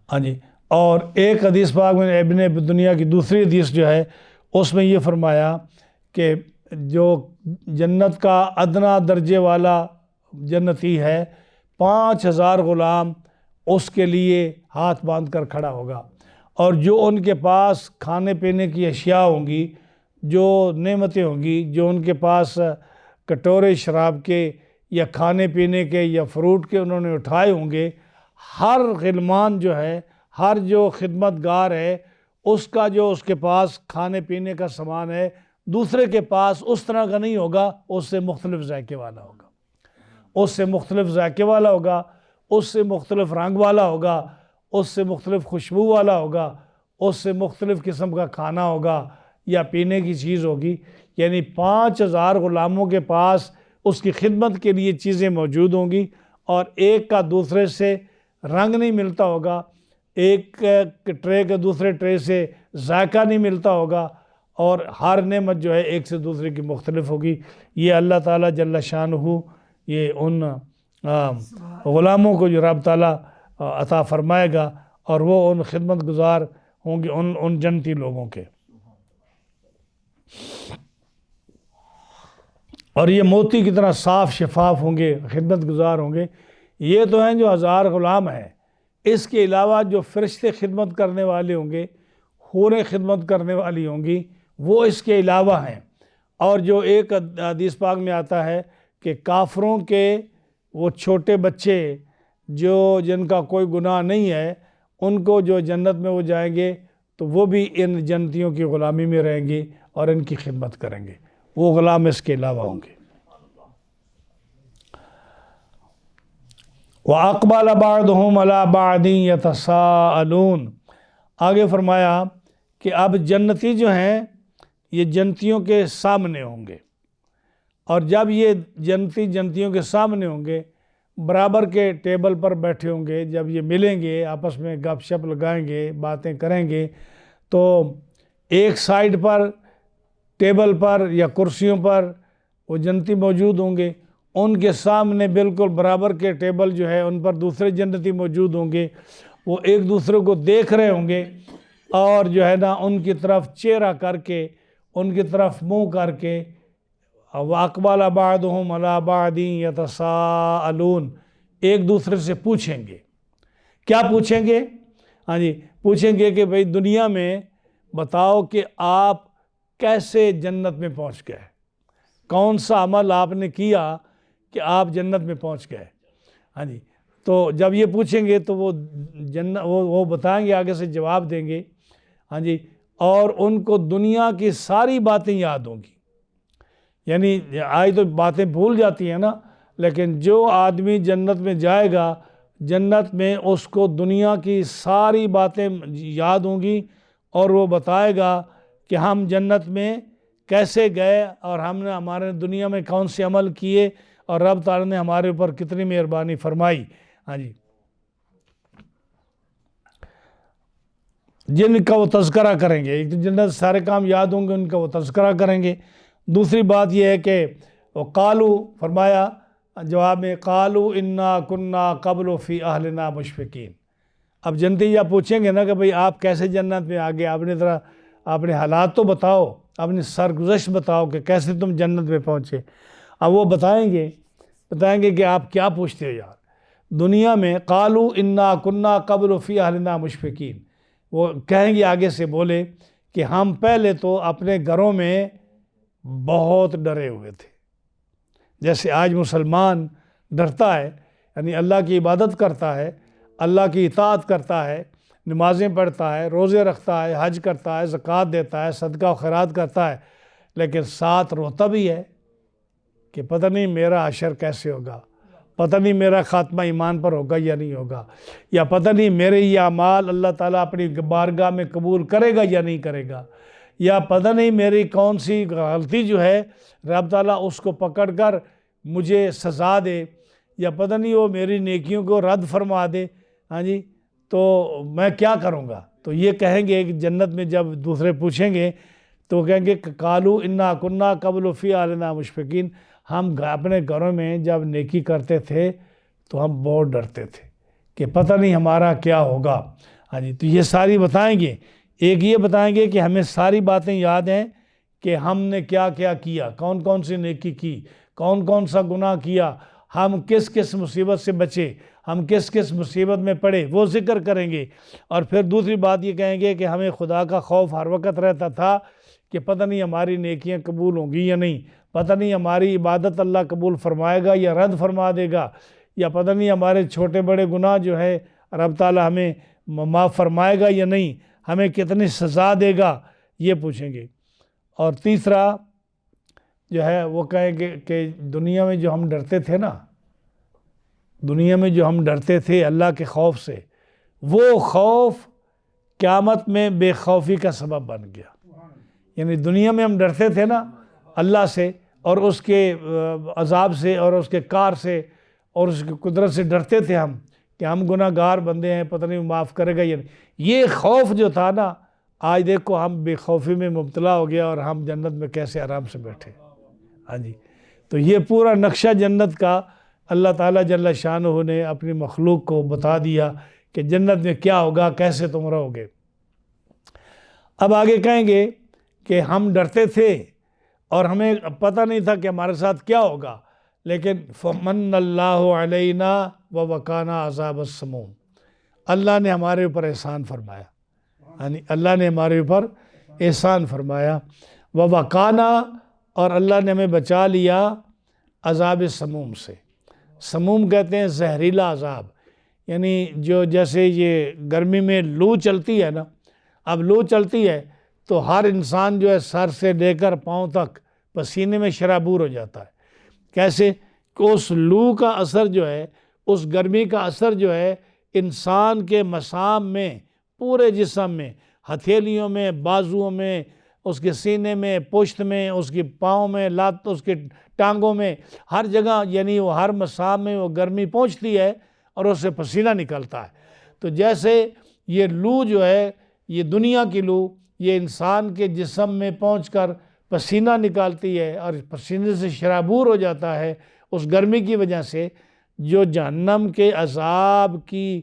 ہاں جی، اور ایک حدیث پاک میں ابن ابی دنیا کی دوسری حدیث جو ہے اس میں یہ فرمایا کہ جو جنت کا ادنا درجے والا جنتی ہے 5,000 غلام اس کے لیے ہاتھ باندھ کر کھڑا ہوگا، اور جو ان کے پاس کھانے پینے کی اشیاء ہوں گی، جو نعمتیں ہوں گی، جو ان کے پاس کٹورے شراب کے یا کھانے پینے کے یا فروٹ کے انہوں نے اٹھائے ہوں گے، ہر غلمان جو ہے، ہر جو خدمت گار ہے، اس کا جو اس کے پاس کھانے پینے کا سامان ہے دوسرے کے پاس اس طرح کا نہیں ہوگا، اس سے مختلف ذائقے والا ہوگا، اس سے مختلف ذائقے والا ہوگا، اس سے مختلف رنگ والا ہوگا، اس سے مختلف خوشبو والا ہوگا، اس سے مختلف قسم کا کھانا ہوگا یا پینے کی چیز ہوگی۔ یعنی 5,000 غلاموں کے پاس اس کی خدمت کے لیے چیزیں موجود ہوں گی، اور ایک کا دوسرے سے رنگ نہیں ملتا ہوگا، ایک ٹرے کے دوسرے ٹرے سے ذائقہ نہیں ملتا ہوگا، اور ہر نعمت جو ہے ایک سے دوسرے کی مختلف ہوگی۔ یہ اللہ تعالیٰ جل شانہ یہ ان غلاموں کو جو رب تعالیٰ عطا فرمائے گا، اور وہ ان خدمت گزار ہوں گے ان جنتی لوگوں کے۔ اور یہ موتی کی طرح صاف شفاف ہوں گے، خدمت گزار ہوں گے۔ یہ تو ہیں جو 1000 غلام ہیں، اس کے علاوہ جو فرشتے خدمت کرنے والے ہوں گے، حوریں خدمت کرنے والی ہوں گی، وہ اس کے علاوہ ہیں۔ اور جو ایک حدیث پاک میں آتا ہے کہ کافروں کے وہ چھوٹے بچے جو جن کا کوئی گناہ نہیں ہے، ان کو جو جنت میں وہ جائیں گے تو وہ بھی ان جنتیوں کی غلامی میں رہیں گے اور ان کی خدمت کریں گے، وہ غلام اس کے علاوہ ہوں گے۔ وَأَقْبَلَ بَعْضُهُمْ عَلَى بَعْضٍ يَتَسَاءَلُونَ، آگے فرمایا کہ اب جنتی جو ہیں یہ جنتیوں کے سامنے ہوں گے، اور جب یہ جنتی جنتیوں کے سامنے ہوں گے، برابر کے ٹیبل پر بیٹھے ہوں گے، جب یہ ملیں گے آپس میں گپ شپ لگائیں گے، باتیں کریں گے، تو ایک سائیڈ پر ٹیبل پر یا کرسیوں پر وہ جنتی موجود ہوں گے، ان کے سامنے بالکل برابر کے ٹیبل جو ہے ان پر دوسرے جنتی موجود ہوں گے، وہ ایک دوسرے کو دیکھ رہے ہوں گے، اور جو ہے نا ان کی طرف چہرہ کر کے، ان کی طرف منہ کر کے، وَأَقْبَلَ بَعْضُهُمْ عَلَى بَعْضٍ يَتَسَاءَلُونَ، ایک دوسرے سے پوچھیں گے۔ کیا پوچھیں گے؟ ہاں جی، پوچھیں گے کہ بھئی دنیا میں بتاؤ کہ آپ کیسے جنت میں پہنچ گئے، کون سا عمل آپ نے کیا کہ آپ جنت میں پہنچ گئے۔ ہاں جی، تو جب یہ پوچھیں گے تو وہ بتائیں گے، آگے سے جواب دیں گے۔ ہاں جی، اور ان کو دنیا کی ساری باتیں یاد ہوں گی، یعنی آج تو باتیں بھول جاتی ہیں نا، لیکن جو آدمی جنت میں جائے گا، جنت میں اس کو دنیا کی ساری باتیں یاد ہوں گی، اور وہ بتائے گا کہ ہم جنت میں کیسے گئے، اور ہم نے ہمارے دنیا میں کون سے عمل کیے، اور رب تعالیٰ نے ہمارے اوپر کتنی مہربانی فرمائی۔ ہاں جی، جن کا وہ تذکرہ کریں گے، ایک تو جنت سارے کام یاد ہوں گے، ان کا وہ تذکرہ کریں گے۔ دوسری بات یہ ہے کہ وہ قالو فرمایا جواب میں، قالو انا کننا قبل فی اہلنا مشفقین۔ اب جنتی یا پوچھیں گے نا کہ بھئی آپ کیسے جنت میں آگے، اپنے حالات تو بتاؤ، اپنی سرگزشت بتاؤ کہ کیسے تم جنت میں پہنچے۔ اب وہ بتائیں گے کہ آپ کیا پوچھتے ہو یار دنیا میں۔ قالو انا کننا قبل فی اہلنا مشفقین، وہ کہیں گے آگے سے بولے کہ ہم پہلے تو اپنے گھروں میں بہت ڈرے ہوئے تھے، جیسے آج مسلمان ڈرتا ہے، یعنی اللہ کی عبادت کرتا ہے، اللہ کی اطاعت کرتا ہے، نمازیں پڑھتا ہے، روزے رکھتا ہے، حج کرتا ہے، زکوٰۃ دیتا ہے، صدقہ و خیرات کرتا ہے، لیکن ساتھ روتا بھی ہے کہ پتہ نہیں میرا حشر کیسے ہوگا، پتہ نہیں میرا خاتمہ ایمان پر ہوگا یا نہیں ہوگا، یا پتہ نہیں میرے یہ اعمال اللہ تعالیٰ اپنی بارگاہ میں قبول کرے گا یا نہیں کرے گا، یا پتہ نہیں میری کون سی غلطی جو ہے رب تعالیٰ اس کو پکڑ کر مجھے سزا دے، یا پتہ نہیں وہ میری نیکیوں کو رد فرما دے، ہاں جی، تو میں کیا کروں گا؟ تو یہ کہیں گے کہ جنت میں جب دوسرے پوچھیں گے تو کہیں گے کہ قالوا انا کنا قبل فی اہلنا مشفقین، ہم اپنے گھروں میں جب نیکی کرتے تھے تو ہم بہت ڈرتے تھے کہ پتہ نہیں ہمارا کیا ہوگا، ہاں جی، تو یہ ساری بتائیں گے۔ ایک یہ بتائیں گے کہ ہمیں ساری باتیں یاد ہیں کہ ہم نے کیا کیا کیا، کون کون سی نیکی کی، کون کون سا گناہ کیا، ہم کس کس مصیبت سے بچے، ہم کس کس مصیبت میں پڑے، وہ ذکر کریں گے۔ اور پھر دوسری بات یہ کہیں گے کہ ہمیں خدا کا خوف ہر وقت رہتا تھا کہ پتہ نہیں ہماری نیکیاں قبول ہوں گی یا نہیں، پتہ نہیں ہماری عبادت اللہ قبول فرمائے گا یا رد فرما دے گا، یا پتہ نہیں ہمارے چھوٹے بڑے گناہ جو ہے رب تعالیٰ ہمیں معاف فرمائے گا یا نہیں، ہمیں کتنی سزا دے گا، یہ پوچھیں گے۔ اور تیسرا جو ہے وہ کہیں گے کہ دنیا میں جو ہم ڈرتے تھے نا، دنیا میں جو ہم ڈرتے تھے اللہ کے خوف سے، وہ خوف قیامت میں بے خوفی کا سبب بن گیا۔ یعنی دنیا میں ہم ڈرتے تھے نا اللہ سے اور اس کے عذاب سے اور اس کے کار سے اور اس کی قدرت سے ڈرتے تھے ہم کہ ہم گناہ گار بندے ہیں، پتہ نہیں وہ معاف کرے گا یا نہیں، یہ خوف جو تھا نا، آج دیکھو ہم بے خوفی میں مبتلا ہو گیا اور ہم جنت میں کیسے آرام سے بیٹھے، ہاں جی۔ تو یہ پورا نقشہ جنت کا اللہ تعالیٰ جل شانہ نے اپنی مخلوق کو بتا دیا کہ جنت میں کیا ہوگا، کیسے تم رہو گے۔ اب آگے کہیں گے کہ ہم ڈرتے تھے اور ہمیں پتہ نہیں تھا کہ ہمارے ساتھ کیا ہوگا، لیکن فمن اللہ علینا ووقانا عذاب السموم، اللہ نے ہمارے اوپر احسان فرمایا، یعنی اللہ نے ہمارے اوپر احسان فرمایا، ووقانا، اور اللہ نے ہمیں بچا لیا عذاب سموم سے۔ سموم کہتے ہیں زہریلا عذاب، یعنی جو جیسے یہ گرمی میں لو چلتی ہے نا، اب لو چلتی ہے تو ہر انسان جو ہے سر سے لے کر پاؤں تک پسینے میں شرابور ہو جاتا ہے۔ کیسے کہ اس لو کا اثر جو ہے، اس گرمی کا اثر جو ہے انسان کے مسام میں، پورے جسم میں، ہتھیلیوں میں، بازوؤں میں، اس کے سینے میں، پشت میں، اس کی پاؤں میں، لات، اس کے ٹانگوں میں، ہر جگہ، یعنی وہ ہر مسام میں وہ گرمی پہنچتی ہے اور اس سے پسینہ نکلتا ہے۔ تو جیسے یہ لو جو ہے، یہ دنیا کی لو، یہ انسان کے جسم میں پہنچ کر پسینہ نکالتی ہے اور پسینے سے شرابور ہو جاتا ہے اس گرمی کی وجہ سے، جو جہنم کے عذاب کی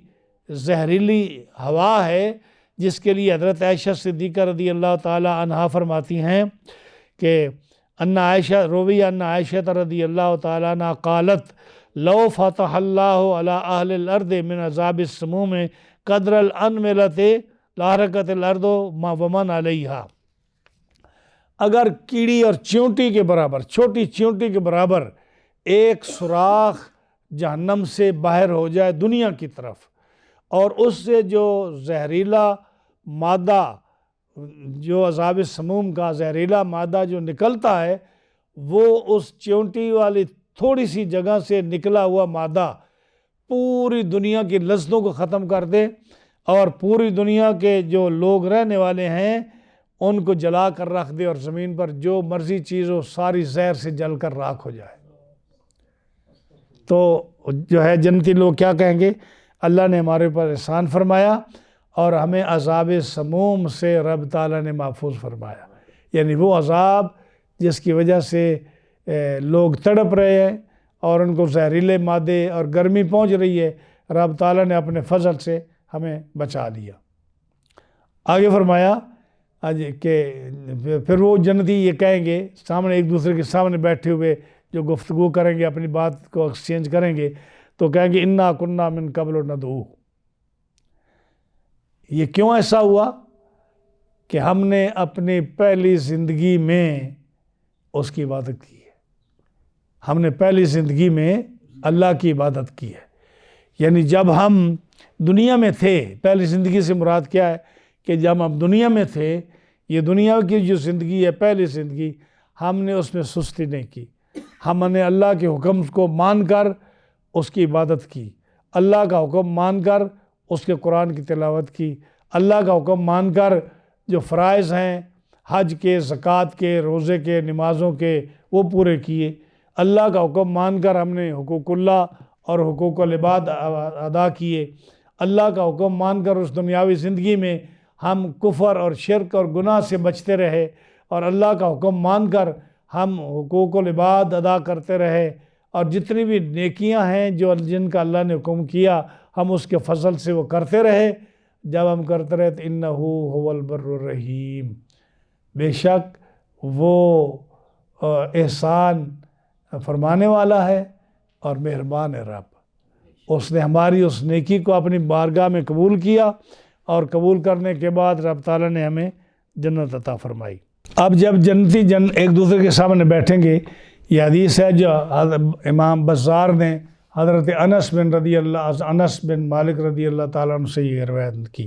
زہریلی ہوا ہے، جس کے لیے حضرت عائشہ صدیقہ رضی اللہ تعالی عنہا فرماتی ہیں کہ روی عائشہ رضی اللہ تعالی عنہ قالت لو فتح اللہ علی اہل الارض من عذاب السموم قدر الانملۃ لحرقت الارض ومن علیہا، اگر کیڑی اور چیونٹی کے برابر، چھوٹی چیونٹی کے برابر ایک سوراخ جہنم سے باہر ہو جائے دنیا کی طرف، اور اس سے جو زہریلا مادہ، جو عذاب سموم کا زہریلا مادہ جو نکلتا ہے، وہ اس چیونٹی والی تھوڑی سی جگہ سے نکلا ہوا مادہ پوری دنیا کی لذتوں کو ختم کر دے اور پوری دنیا کے جو لوگ رہنے والے ہیں ان کو جلا کر رکھ دے، اور زمین پر جو مرضی چیز ہو ساری زہر سے جل کر راکھ ہو جائے۔ تو جو ہے جنتی لوگ کیا کہیں گے؟ اللہ نے ہمارے اوپر احسان فرمایا اور ہمیں عذاب سموم سے رب تعالیٰ نے محفوظ فرمایا، یعنی وہ عذاب جس کی وجہ سے لوگ تڑپ رہے ہیں اور ان کو زہریلے مادے اور گرمی پہنچ رہی ہے، رب تعالیٰ نے اپنے فضل سے ہمیں بچا لیا۔ آگے فرمایا کہ پھر وہ جنتی یہ کہیں گے، سامنے ایک دوسرے کے سامنے بیٹھے ہوئے جو گفتگو کریں گے، اپنی بات کو ایکسچینج کریں گے، تو کہیں گے انا کنا من قبل ندعوہ، یہ کیوں ایسا ہوا کہ ہم نے اپنی پہلی زندگی میں اس کی عبادت کی ہے، ہم نے پہلی زندگی میں اللہ کی عبادت کی ہے۔ یعنی جب ہم دنیا میں تھے، پہلی زندگی سے مراد کیا ہے کہ جب ہم دنیا میں تھے، یہ دنیا کی جو زندگی ہے پہلی زندگی، ہم نے اس میں سستی نہیں کی، ہم نے اللہ کے حکم کو مان کر اس کی عبادت کی، اللہ کا حکم مان کر اس کے قرآن کی تلاوت کی، اللہ کا حکم مان کر جو فرائض ہیں حج کے، زکوٰۃ کے، روزے کے، نمازوں کے وہ پورے کیے، اللہ کا حکم مان کر ہم نے حقوق اللہ اور حقوق العباد ادا کیے، اللہ کا حکم مان کر اس دنیاوی زندگی میں ہم کفر اور شرک اور گناہ سے بچتے رہے، اور اللہ کا حکم مان کر ہم حقوق العباد ادا کرتے رہے، اور جتنی بھی نیکیاں ہیں جن کا اللہ نے حکم کیا ہم اس کے فضل سے وہ کرتے رہے۔ جب ہم کرتے رہے تو انہ هو البر الرحیم، بے شک وہ احسان فرمانے والا ہے اور مہربان ہے رب۔ اس نے ہماری اس نیکی کو اپنی بارگاہ میں قبول کیا، اور قبول کرنے کے بعد رب تعالیٰ نے ہمیں جنت عطا فرمائی۔ اب جب جنتی ایک دوسرے کے سامنے بیٹھیں گے، یہ حدیث ہے جو امام بزار نے حضرت انس بن مالک رضی اللہ تعالیٰ عنہ سے یہ روایت کی۔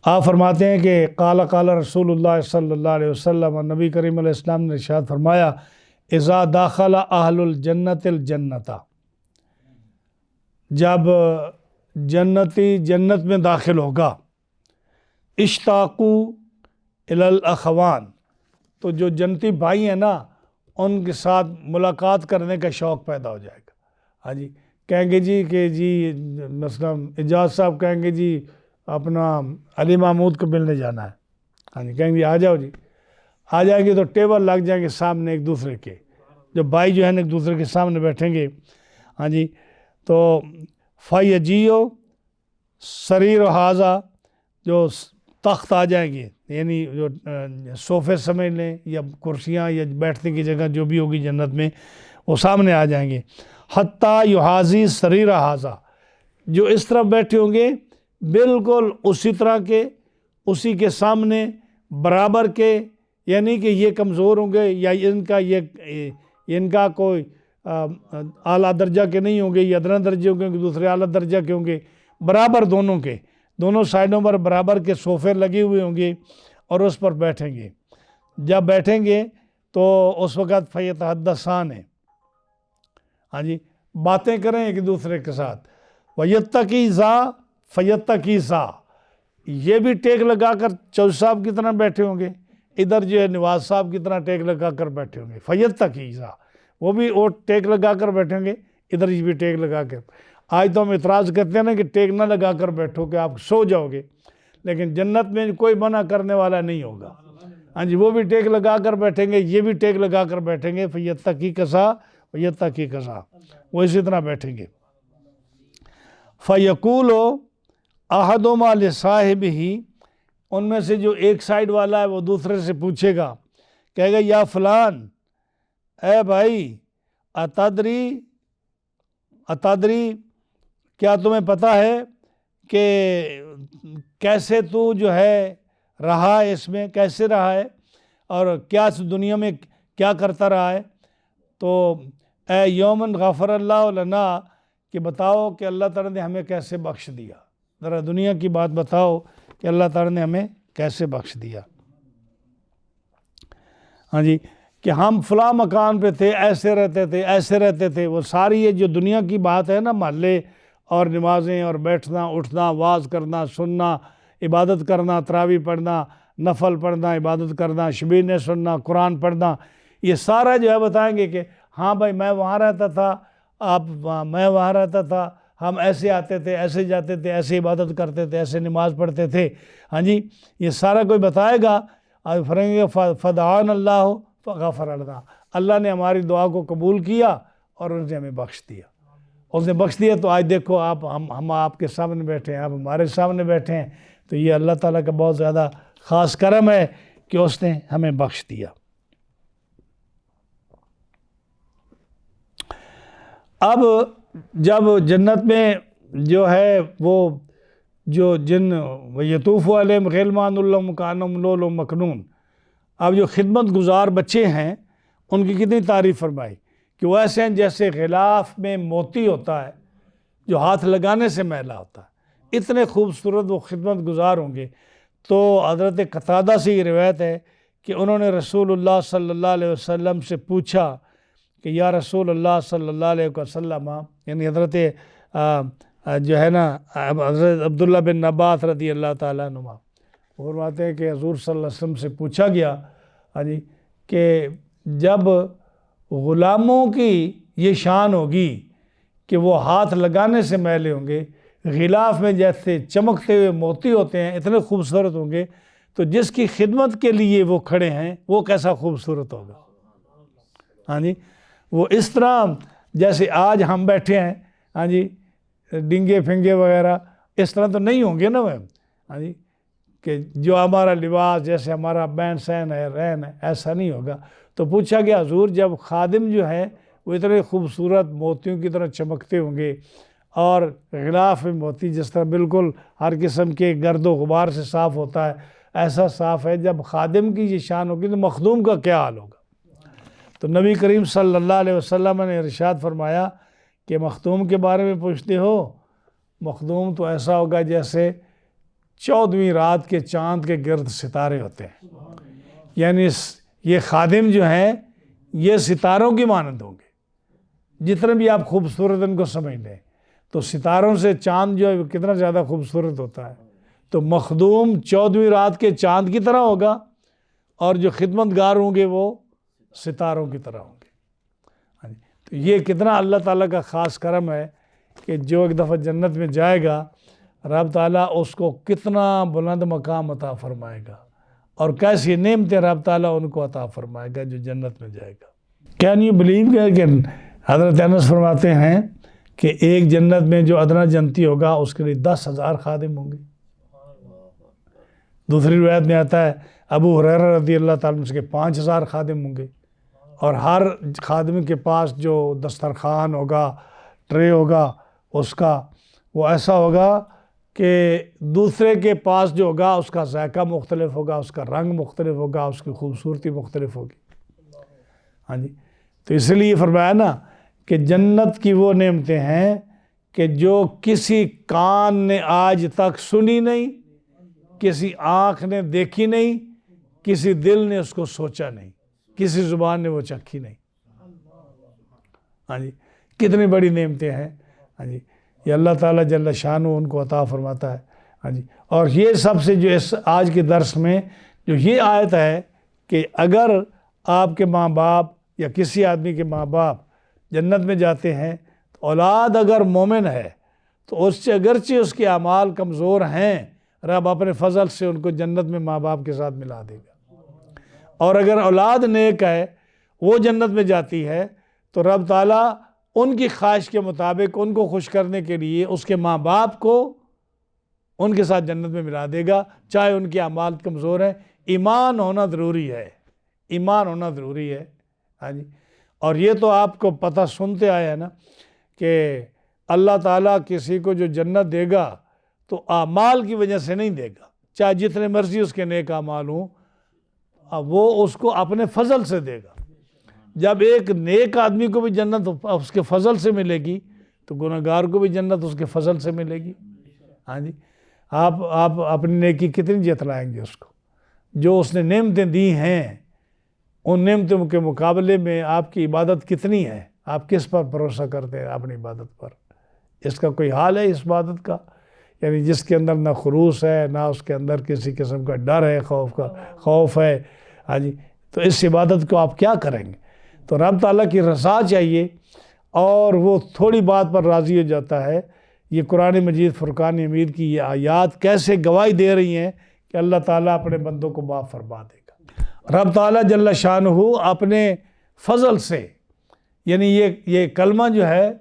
آپ فرماتے ہیں کہ قال رسول اللہ صلی اللہ علیہ وسلم، نبی کریم علیہ السلام نے ارشاد فرمایا، اذا داخل اہل الجنت الجنت، جب جنتی جنت میں داخل ہوگا، اشتاقوا الی الاخوان، تو جو جنتی بھائی ہیں نا ان کے ساتھ ملاقات کرنے کا شوق پیدا ہو جائے گا۔ ہاں جی، کہیں گے جی کہ جی مثلا اجاز صاحب کہیں گے جی اپنا علی محمود کو ملنے جانا ہے، ہاں جی، کہیں گے آ جاؤ جی، آ جائیں گے تو ٹیبل لگ جائیں گے سامنے ایک دوسرے کے، جو بھائی جو ہیں ایک دوسرے کے سامنے بیٹھیں گے، ہاں جی، تو فَيَجِيُّ سَرِيرُ هَذَا، جو تخت آ جائیں گے، یعنی جو صوفے سمجھ لیں یا کرسیاں یا بیٹھنے کی جگہ جو بھی ہوگی جنت میں، وہ سامنے آ جائیں گے، حَتَّى يُحَاذِي سَرِيرَ هَذَا، جو اس طرف بیٹھے ہوں گے بالکل اسی طرح کے، اسی کے سامنے برابر کے، یعنی کہ یہ کمزور ہوں گے یا ان کا کوئی اعلیٰ درجہ کے نہیں ہوں گے، یا ادنا درجے ہوں گے، دوسرے اعلیٰ درجہ کے ہوں گے، برابر دونوں کے، دونوں سائڈوں پر برابر کے صوفے لگے ہوئے ہوں گے، اور اس پر بیٹھیں گے۔ جب بیٹھیں گے تو اس وقت فیتحدثان ہے، ہاں جی، باتیں کریں ایک دوسرے کے ساتھ، ویتقی ذا فیتقی ذا، یہ بھی ٹیک لگا کر چودھری صاحب کی طرح بیٹھے ہوں گے، ادھر جو ہے نواز صاحب کی طرح ٹیک لگا کر بیٹھے ہوں گے، فیتقی ذا، وہ بھی ٹیک لگا کر بیٹھیں گے، ادھر یہ بھی ٹیک لگا کر۔ آج تو ہم اعتراض کرتے ہیں نا کہ ٹیک نہ لگا کر بیٹھو کہ آپ سو جاؤ گے، لیکن جنت میں کوئی منع کرنے والا نہیں ہوگا، ہاں جی، وہ بھی ٹیک لگا کر بیٹھیں گے، یہ بھی ٹیک لگا کر بیٹھیں گے، فیتقی کذا ویتقی کذا، وہ اسی طرح بیٹھیں گے۔ فَيَقُولُ أَحَدُهُمَا لِصَاحِبِهِ، ان میں سے جو ایک سائیڈ والا ہے وہ دوسرے سے پوچھے گا، کہے گا یا فلان، اے بھائی، اتدری، کیا تمہیں پتہ ہے کہ کیسے تو جو ہے رہا ہے، اس میں کیسے رہا ہے، اور کیا دنیا میں کیا کرتا رہا ہے؟ تو اے یومن غفر اللہ لنا، کہ بتاؤ کہ اللہ تعالیٰ نے ہمیں کیسے بخش دیا، ذرا دنیا کی بات بتاؤ کہ اللہ تعالیٰ نے ہمیں کیسے بخش دیا۔ ہاں جی، کہ ہم فلاں مکان پہ تھے، ایسے رہتے تھے، وہ ساری یہ جو دنیا کی بات ہے نا، محلے اور نمازیں اور بیٹھنا اٹھنا، واز کرنا سننا، عبادت کرنا، تراویح پڑھنا، نفل پڑھنا، عبادت کرنا، شبیہیں سننا، قرآن پڑھنا، یہ سارا جو ہے بتائیں گے کہ ہاں بھائی میں وہاں رہتا تھا، میں وہاں رہتا تھا، ہم ایسے آتے تھے، ایسے جاتے تھے، ایسے عبادت کرتے تھے، ایسے نماز پڑھتے تھے، ہاں جی، یہ سارا کوئی بتائے گا، اور فرمائیں گے فدعان اللہ فغفر لنا، اللہ نے ہماری دعا کو قبول کیا اور اس نے ہمیں بخش دیا، اس نے بخش دیا۔ تو آج دیکھو ہم آپ کے سامنے بیٹھے ہیں، آپ ہمارے سامنے بیٹھے ہیں، تو یہ اللہ تعالیٰ کا بہت زیادہ خاص کرم ہے کہ اس نے ہمیں بخش دیا۔ اب جب جنت میں جو ہے وہ جو جن یطوف علیہم غلمان لہم کأنہم لؤلؤ مکنون، اب جو خدمت گزار بچے ہیں ان کی کتنی تعریف فرمائی کہ وہ ایسے ہیں جیسے غلاف میں موتی ہوتا ہے جو ہاتھ لگانے سے میلا ہوتا ہے، اتنے خوبصورت وہ خدمت گزار ہوں گے۔ تو حضرت قتادہ سے یہ روایت ہے کہ انہوں نے رسول اللہ صلی اللہ علیہ وسلم سے پوچھا کہ یا رسول اللہ صلی اللہ علیہ وسلم، یعنی حضرت جو ہے نا حضرت عبداللہ بن عباس رضی اللہ تعالیٰ عنہ وہ فرماتے ہیں کہ حضور صلی اللہ علیہ وسلم سے پوچھا گیا جی کہ جب غلاموں کی یہ شان ہوگی کہ وہ ہاتھ لگانے سے میلے ہوں گے، غلاف میں جیسے چمکتے ہوئے موتی ہوتے ہیں اتنے خوبصورت ہوں گے، تو جس کی خدمت کے لیے وہ کھڑے ہیں وہ کیسا خوبصورت ہوگا۔ ہاں جی، وہ اس طرح جیسے آج ہم بیٹھے ہیں ہاں جی ڈنگے پھنگے وغیرہ، اس طرح تو نہیں ہوں گے نا وہ، ہاں جی کہ جو ہمارا لباس جیسے ہمارا بین سین ہے رہن ہے ایسا نہیں ہوگا۔ تو پوچھا گیا حضور جب خادم جو ہے وہ اتنے خوبصورت موتیوں کی طرح چمکتے ہوں گے اور غلاف میں موتی جس طرح بالکل ہر قسم کے گرد و غبار سے صاف ہوتا ہے ایسا صاف ہے، جب خادم کی یہ شان ہوگی تو مخدوم کا کیا حال ہوگا۔ تو نبی کریم صلی اللہ علیہ وسلم نے ارشاد فرمایا کہ مخدوم کے بارے میں پوچھتے ہو، مخدوم تو ایسا ہوگا جیسے 14ویں رات کے چاند کے گرد ستارے ہوتے ہیں، یعنی یہ خادم جو ہیں یہ ستاروں کی مانند ہوں گے، جتنے بھی آپ خوبصورت ان کو سمجھ لیں تو ستاروں سے چاند جو ہے کتنا زیادہ خوبصورت ہوتا ہے، تو مخدوم 14ویں رات کے چاند کی طرح ہوگا اور جو خدمت گار ہوں گے وہ ستاروں کی طرح ہوں گے۔ تو یہ کتنا اللہ تعالیٰ کا خاص کرم ہے کہ جو ایک دفعہ جنت میں جائے گا رب تعالیٰ اس کو کتنا بلند مقام عطا فرمائے گا اور کیسی نعمتیں رب تعالیٰ ان کو عطا فرمائے گا جو جنت میں جائے گا۔ کین یو بلیو کہ حضرت انس فرماتے ہیں کہ ایک جنت میں جو ادنا جنتی ہوگا اس کے لیے 10,000 خادم ہوں گے۔ دوسری روایت میں آتا ہے ابو ہریرہ رضی اللہ تعالیٰ عنہ کے 5,000 خادم ہوں گے، اور ہر خادم کے پاس جو دسترخوان ہوگا ٹرے ہوگا اس کا وہ ایسا ہوگا کہ دوسرے کے پاس جو ہوگا اس کا ذائقہ مختلف ہوگا، اس کا رنگ مختلف ہوگا، اس کی خوبصورتی مختلف ہوگی۔ ہاں جی، تو اس لیے فرمایا نا کہ جنت کی وہ نعمتیں ہیں کہ جو کسی کان نے آج تک سنی نہیں، کسی آنکھ نے دیکھی نہیں، کسی دل نے اس کو سوچا نہیں، کسی زبان نے وہ چکھی نہیں۔ ہاں جی، کتنی بڑی نعمتیں ہیں۔ ہاں جی، یہ اللہ تعالیٰ جل شانہ ان کو عطا فرماتا ہے۔ ہاں جی، اور یہ سب سے جو اس آج کے درس میں جو یہ آیت ہے کہ اگر آپ کے ماں باپ یا کسی آدمی کے ماں باپ جنت میں جاتے ہیں تو اولاد اگر مومن ہے تو اس سے اگرچہ اس کے اعمال کمزور ہیں رب اپنے فضل سے ان کو جنت میں ماں باپ کے ساتھ ملا دے گا، اور اگر اولاد نیک ہے وہ جنت میں جاتی ہے تو رب تعالیٰ ان کی خواہش کے مطابق ان کو خوش کرنے کے لیے اس کے ماں باپ کو ان کے ساتھ جنت میں ملا دے گا، چاہے ان کے اعمال کمزور ہیں۔ ایمان ہونا ضروری ہے، ایمان ہونا ضروری ہے۔ ہاں جی، اور یہ تو آپ کو پتہ سنتے آئے ہیں نا کہ اللہ تعالیٰ کسی کو جو جنت دے گا تو اعمال کی وجہ سے نہیں دے گا، چاہے جتنے مرضی اس کے نیک اعمال ہوں، وہ اس کو اپنے فضل سے دے گا۔ جب ایک نیک آدمی کو بھی جنت اس کے فضل سے ملے گی تو گنہگار کو بھی جنت اس کے فضل سے ملے گی۔ ہاں جی، آپ اپنی نیکی کتنی جتلائیں گے اس کو؟ جو اس نے نعمتیں دی ہیں ان نعمتوں کے مقابلے میں آپ کی عبادت کتنی ہے؟ آپ کس پر بھروسہ کرتے ہیں اپنی عبادت پر؟ اس کا کوئی حال ہے اس عبادت کا؟ یعنی جس کے اندر نہ خلوص ہے، نہ اس کے اندر کسی قسم کا ڈر ہے، خوف ہے۔ ہاں جی، تو اس عبادت کو آپ کیا کریں گے؟ تو رب تعالیٰ کی رضا چاہیے، اور وہ تھوڑی بات پر راضی ہو جاتا ہے۔ یہ قرآن مجید فرقان حمید کی یہ آیات کیسے گواہی دے رہی ہیں کہ اللہ تعالیٰ اپنے بندوں کو معاف فرما دے گا۔ رب تعالیٰ جل شانہ اپنے فضل سے، یعنی یہ کلمہ جو ہے،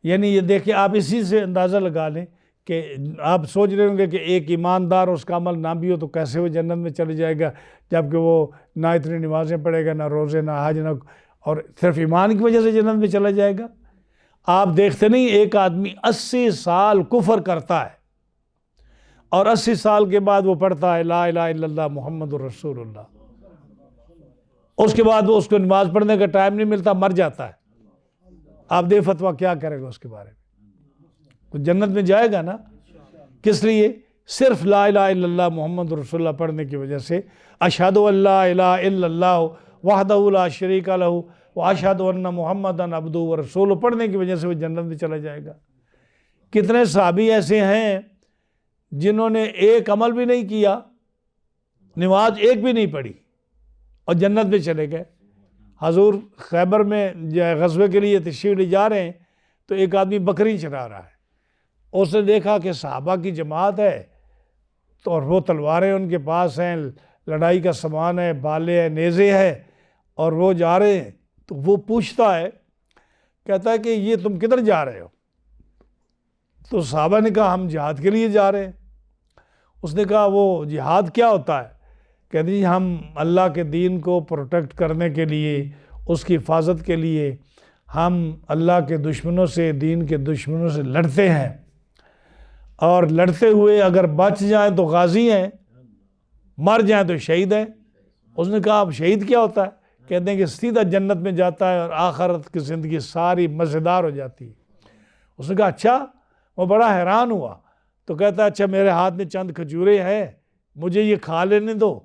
یعنی یہ دیکھیں آپ اسی سے اندازہ لگا لیں کہ آپ سوچ رہے ہوں گے کہ ایک ایماندار اس کا عمل نہ بھی ہو تو کیسے وہ جنت میں چلے جائے گا، جبکہ وہ نہ اتنی نمازیں پڑھے گا، نہ روزے، نہ حج، نہ، اور صرف ایمان کی وجہ سے جنت میں چلا جائے گا۔ آپ دیکھتے نہیں ایک آدمی 80 سال کفر کرتا ہے اور 80 سال کے بعد وہ پڑھتا ہے لا الہ الا اللہ محمد الرسول اللہ، اس کے بعد وہ اس کو نماز پڑھنے کا ٹائم نہیں ملتا، مر جاتا ہے۔ آپ دے فتویٰ کیا کرے گا اس کے بارے میں؟ تو جنت میں جائے گا نا، کس لیے؟ صرف لا الہ الا اللہ محمد رسول اللہ پڑھنے کی وجہ سے۔ اشہد ان لا الہ الا اللہ وحدہ لا شریک لہ واشہد ان محمدً عبدہ ورسولہ پڑھنے کی وجہ سے وہ جنت میں چلا جائے گا۔ کتنے صحابی ایسے ہیں جنہوں نے ایک عمل بھی نہیں کیا، نماز ایک بھی نہیں پڑھی، اور جنت میں چلے گئے۔ حضور خیبر میں غزوے کے لیے تشریف لے جا رہے ہیں تو ایک آدمی بکری چرا رہا ہے، اس نے دیکھا کہ صحابہ کی جماعت ہے تو اور وہ تلواریں ان کے پاس ہیں، لڑائی کا سامان ہے، بالے ہیں، نیزے ہیں، اور وہ جا رہے ہیں۔ تو وہ پوچھتا ہے، کہتا ہے کہ یہ تم کدھر جا رہے ہو؟ تو صحابہ نے کہا ہم جہاد کے لیے جا رہے ہیں۔ اس نے کہا وہ جہاد کیا ہوتا ہے؟ کہتے ہیں ہم اللہ کے دین کو پروٹیکٹ کرنے کے لیے، اس کی حفاظت کے لیے ہم اللہ کے دشمنوں سے، دین کے دشمنوں سے لڑتے ہیں، اور لڑتے ہوئے اگر بچ جائیں تو غازی ہیں، مر جائیں تو شہید ہیں۔ اس نے کہا اب شہید کیا ہوتا ہے؟ کہتے ہیں کہ سیدھا جنت میں جاتا ہے اور آخرت کی زندگی ساری مزیدار ہو جاتی ہے۔ اس نے کہا اچھا؟ وہ بڑا حیران ہوا، تو کہتا ہے اچھا میرے ہاتھ میں چند کھجوریں ہیں، مجھے یہ کھا لینے دو،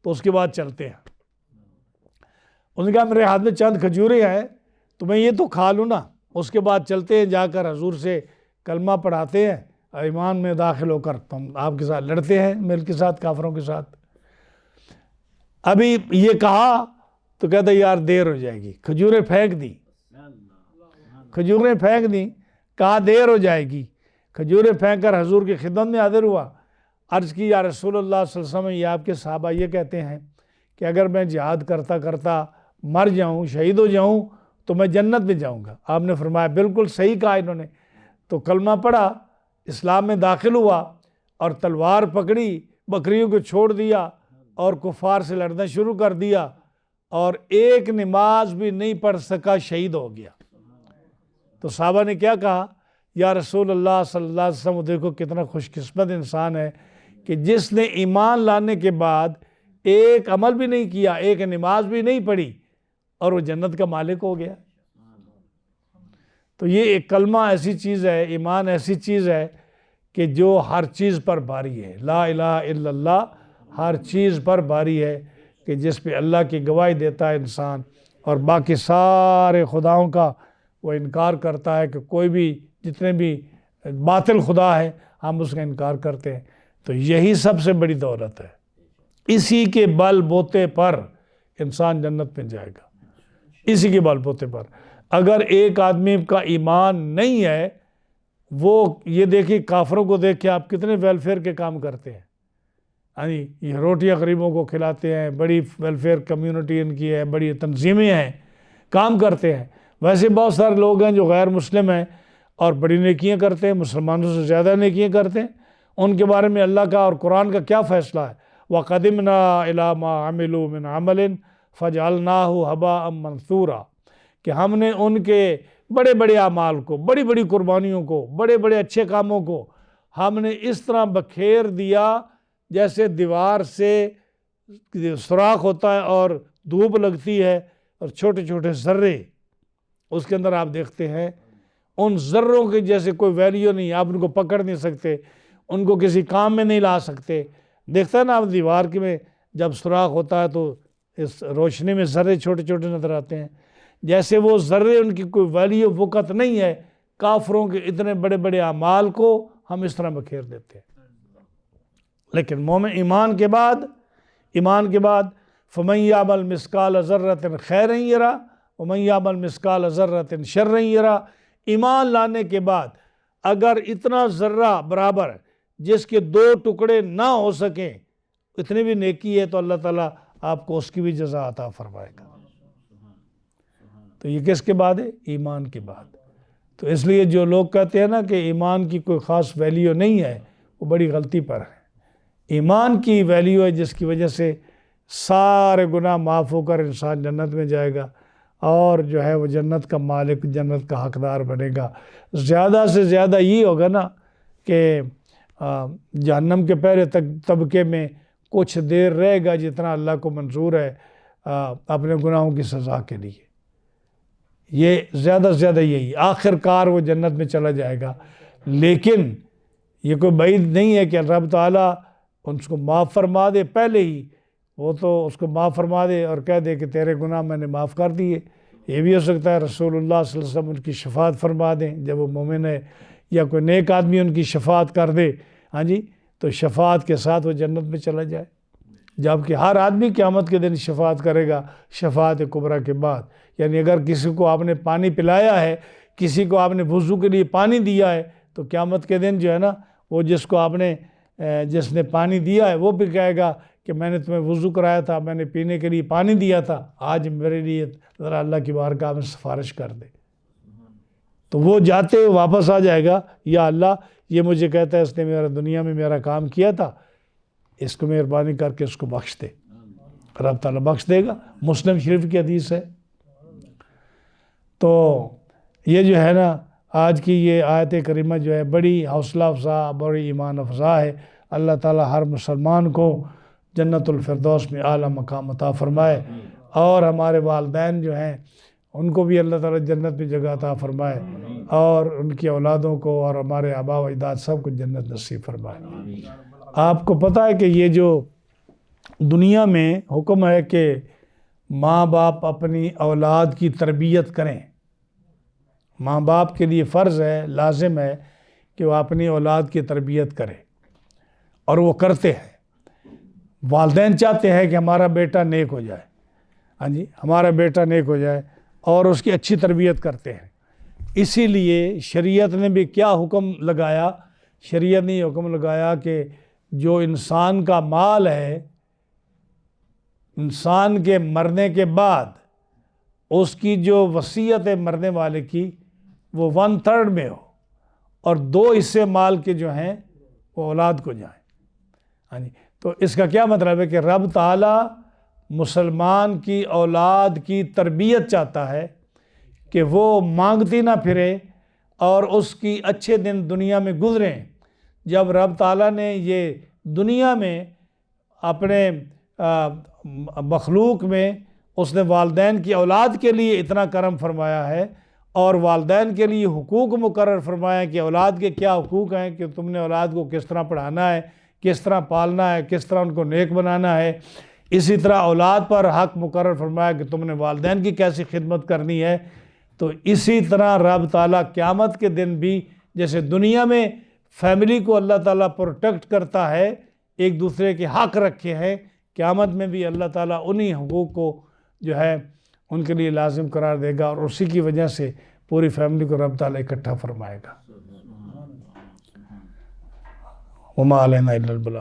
تو اس کے بعد چلتے ہیں۔ اس نے کہا میرے ہاتھ میں چند کھجوریں ہیں تو میں یہ تو کھا لوں نا، اس کے بعد چلتے ہیں، جا کر حضور سے کلمہ پڑھاتے ہیں، ایمان میں داخل ہو کر تم آپ کے ساتھ لڑتے ہیں، میل کے ساتھ، کافروں کے ساتھ۔ ابھی یہ کہا تو کہتا یار دیر ہو جائے گی، کھجوریں پھینک دی، کھجوریں پھینک دی، کہا دیر ہو جائے گی، کھجوریں پھینک کر حضور کی خدمت میں حاضر ہوا، عرض کی یا رسول اللہ صلی اللہ علیہ وسلم، یہ آپ کے صحابہ یہ کہتے ہیں کہ اگر میں جہاد کرتا کرتا مر جاؤں، شہید ہو جاؤں تو میں جنت میں جاؤں گا۔ آپ نے فرمایا بالکل صحیح کہا انہوں نے۔ تو کلمہ پڑھا، اسلام میں داخل ہوا، اور تلوار پکڑی، بکریوں کو چھوڑ دیا اور کفار سے لڑنا شروع کر دیا، اور ایک نماز بھی نہیں پڑھ سکا، شہید ہو گیا۔ تو صحابہ نے کیا کہا؟ یا رسول اللہ صلی اللہ علیہ وسلم، دیکھو کتنا خوش قسمت انسان ہے کہ جس نے ایمان لانے کے بعد ایک عمل بھی نہیں کیا، ایک نماز بھی نہیں پڑھی، اور وہ جنت کا مالک ہو گیا۔ تو یہ ایک کلمہ ایسی چیز ہے، ایمان ایسی چیز ہے کہ جو ہر چیز پر بھاری ہے۔ لا الہ الا اللہ ہر چیز پر بھاری ہے، کہ جس پہ اللہ کی گواہی دیتا ہے انسان، اور باقی سارے خداؤں کا وہ انکار کرتا ہے، کہ کوئی بھی جتنے بھی باطل خدا ہے ہم اس کا انکار کرتے ہیں۔ تو یہی سب سے بڑی دولت ہے، اسی کے بل بوتے پر انسان جنت میں جائے گا، اسی کے بل بوتے پر۔ اگر ایک آدمی کا ایمان نہیں ہے، وہ یہ دیکھیں کافروں کو دیکھ کے آپ کتنے ویلفیئر کے کام کرتے ہیں، یہ روٹیاں غریبوں کو کھلاتے ہیں، بڑی ویلفیئر کمیونٹی ان کی ہے، بڑی تنظیمیں ہیں، کام کرتے ہیں۔ ویسے بہت سارے لوگ ہیں جو غیر مسلم ہیں اور بڑی نیکیاں کرتے ہیں، مسلمانوں سے زیادہ نیکیاں کرتے ہیں۔ ان کے بارے میں اللہ کا اور قرآن کا کیا فیصلہ ہے؟ وَقَدِمْنَا إِلَىٰ مَا عَمِلُوا مِنْ عَمَلٍ فَجَعَلْنَاهُ هَبَاءً مَنْثُورًا، کہ ہم نے ان کے بڑے بڑے اعمال کو، بڑی بڑی قربانیوں کو، بڑے بڑے اچھے کاموں کو ہم نے اس طرح بکھیر دیا جیسے دیوار سے سوراخ ہوتا ہے اور دھوپ لگتی ہے اور چھوٹے چھوٹے ذرے اس کے اندر آپ دیکھتے ہیں، ان ذروں کے جیسے کوئی ویلیو نہیں، آپ ان کو پکڑ نہیں سکتے، ان کو کسی کام میں نہیں لا سکتے۔ دیکھتا ہے نا آپ دیوار کے میں جب سوراخ ہوتا ہے تو اس روشنی میں ذرے چھوٹے چھوٹے نظر آتے ہیں، جیسے وہ ذرے ان کی کوئی ویلیو وقت نہیں ہے، کافروں کے اتنے بڑے بڑے اعمال کو ہم اس طرح بکھیر دیتے ہیں۔ لیکن مومن ایمان کے بعد فَمَن يَعْمَلْ مِثْقَالَ ذَرَّةٍ خَيْرًا يَرَهُ وَمَن يَعْمَلْ مِثْقَالَ ذَرَّةٍ شَرًّا يَرَهُ۔ ایمان لانے کے بعد اگر اتنا ذرہ برابر جس کے دو ٹکڑے نہ ہو سکیں اتنی بھی نیکی ہے، تو اللہ تعالیٰ آپ کو اس کی بھی جزا عطا فرمائے گا۔ تو یہ کس کے بعد ہے؟ ایمان کے بعد۔ تو اس لیے جو لوگ کہتے ہیں نا کہ ایمان کی کوئی خاص ویلیو نہیں ہے، وہ بڑی غلطی پر ہے۔ ایمان کی ویلیو ہے جس کی وجہ سے سارے گناہ معاف ہو کر انسان جنت میں جائے گا، اور جو ہے وہ جنت کا مالک، جنت کا حقدار بنے گا۔ زیادہ سے زیادہ یہ ہوگا نا کہ جہنم کے پہلے طبقے میں کچھ دیر رہے گا جتنا اللہ کو منظور ہے اپنے گناہوں کی سزا کے لیے، یہ زیادہ سے زیادہ یہی، آخر کار وہ جنت میں چلا جائے گا۔ لیکن یہ کوئی بعید نہیں ہے کہ رب تعالیٰ اس کو معاف فرما دے، پہلے ہی وہ تو اس کو معاف فرما دے اور کہہ دے کہ تیرے گناہ میں نے معاف کر دیے، یہ بھی ہو سکتا ہے رسول اللہ صلی اللہ علیہ وسلم ان کی شفاعت فرما دیں جب وہ مومن ہے، یا کوئی نیک آدمی ان کی شفاعت کر دے، ہاں جی، تو شفاعت کے ساتھ وہ جنت میں چلا جائے، جبکہ ہر آدمی قیامت کے دن شفاعت کرے گا شفاعت کبریٰ کے بعد۔ یعنی اگر کسی کو آپ نے پانی پلایا ہے، کسی کو آپ نے وضو کے لیے پانی دیا ہے، تو قیامت کے دن جو ہے نا، وہ جس نے پانی دیا ہے وہ بھی کہے گا کہ میں نے تمہیں وضو کرایا تھا، میں نے پینے کے لیے پانی دیا تھا، آج میرے لیے ذرا اللہ کی بارگاہ میں سفارش کر دے۔ تو وہ جاتے ہوئے واپس آ جائے گا، یا اللہ یہ مجھے کہتا ہے اس نے میرا دنیا میں میرا کام کیا تھا، اس کو مہربانی کر کے اس کو بخش دے، رب تعالیٰ بخش دے گا۔ مسلم شریف کی حدیث ہے۔ تو یہ جو ہے نا آج کی یہ آیت کریمہ جو ہے بڑی حوصلہ افزا، بڑی ایمان افزا ہے۔ اللہ تعالیٰ ہر مسلمان کو جنت الفردوس میں اعلیٰ مقام عطا فرمائے، اور ہمارے والدین جو ہیں ان کو بھی اللہ تعالیٰ جنت میں جگہ عطا فرمائے، اور ان کی اولادوں کو اور ہمارے آباء و اجداد سب کو جنت نصیب فرمائے۔ آپ کو پتہ ہے کہ یہ جو دنیا میں حکم ہے کہ ماں باپ اپنی اولاد کی تربیت کریں، ماں باپ کے لیے فرض ہے، لازم ہے کہ وہ اپنی اولاد کی تربیت کرے، اور وہ کرتے ہیں۔ والدین چاہتے ہیں کہ ہمارا بیٹا نیک ہو جائے، ہاں جی، ہمارا بیٹا نیک ہو جائے، اور اس کی اچھی تربیت کرتے ہیں۔ اسی لیے شریعت نے بھی کیا حکم لگایا؟ شریعت نے یہ حکم لگایا کہ جو انسان کا مال ہے، انسان کے مرنے کے بعد اس کی جو وصیت ہے مرنے والے کی، وہ 1/3 میں ہو، اور 2 حصے مال کے جو ہیں وہ اولاد کو جائیں۔ ہاں جی، تو اس کا کیا مطلب ہے کہ رب تعالیٰ مسلمان کی اولاد کی تربیت چاہتا ہے کہ وہ مانگتی نہ پھرے، اور اس کی اچھے دن دنیا میں گزریں۔ جب رب تعالیٰ نے یہ دنیا میں اپنے مخلوق میں اس نے والدین کی اولاد کے لیے اتنا کرم فرمایا ہے، اور والدین کے لیے حقوق مقرر فرمایا کہ اولاد کے کیا حقوق ہیں، کہ تم نے اولاد کو کس طرح پڑھانا ہے، کس طرح پالنا ہے، کس طرح ان کو نیک بنانا ہے۔ اسی طرح اولاد پر حق مقرر فرمایا کہ تم نے والدین کی کیسی خدمت کرنی ہے۔ تو اسی طرح رب تعالیٰ قیامت کے دن بھی جیسے دنیا میں فیملی کو اللہ تعالیٰ پروٹیکٹ کرتا ہے، ایک دوسرے کے حق رکھے ہیں، قیامت میں بھی اللہ تعالیٰ انہی حقوق کو جو ہے ان کے لیے لازم قرار دے گا، اور اسی کی وجہ سے پوری فیملی کو رب تعالیٰ اکٹھا فرمائے گا۔ وما علینا الا البلاغ۔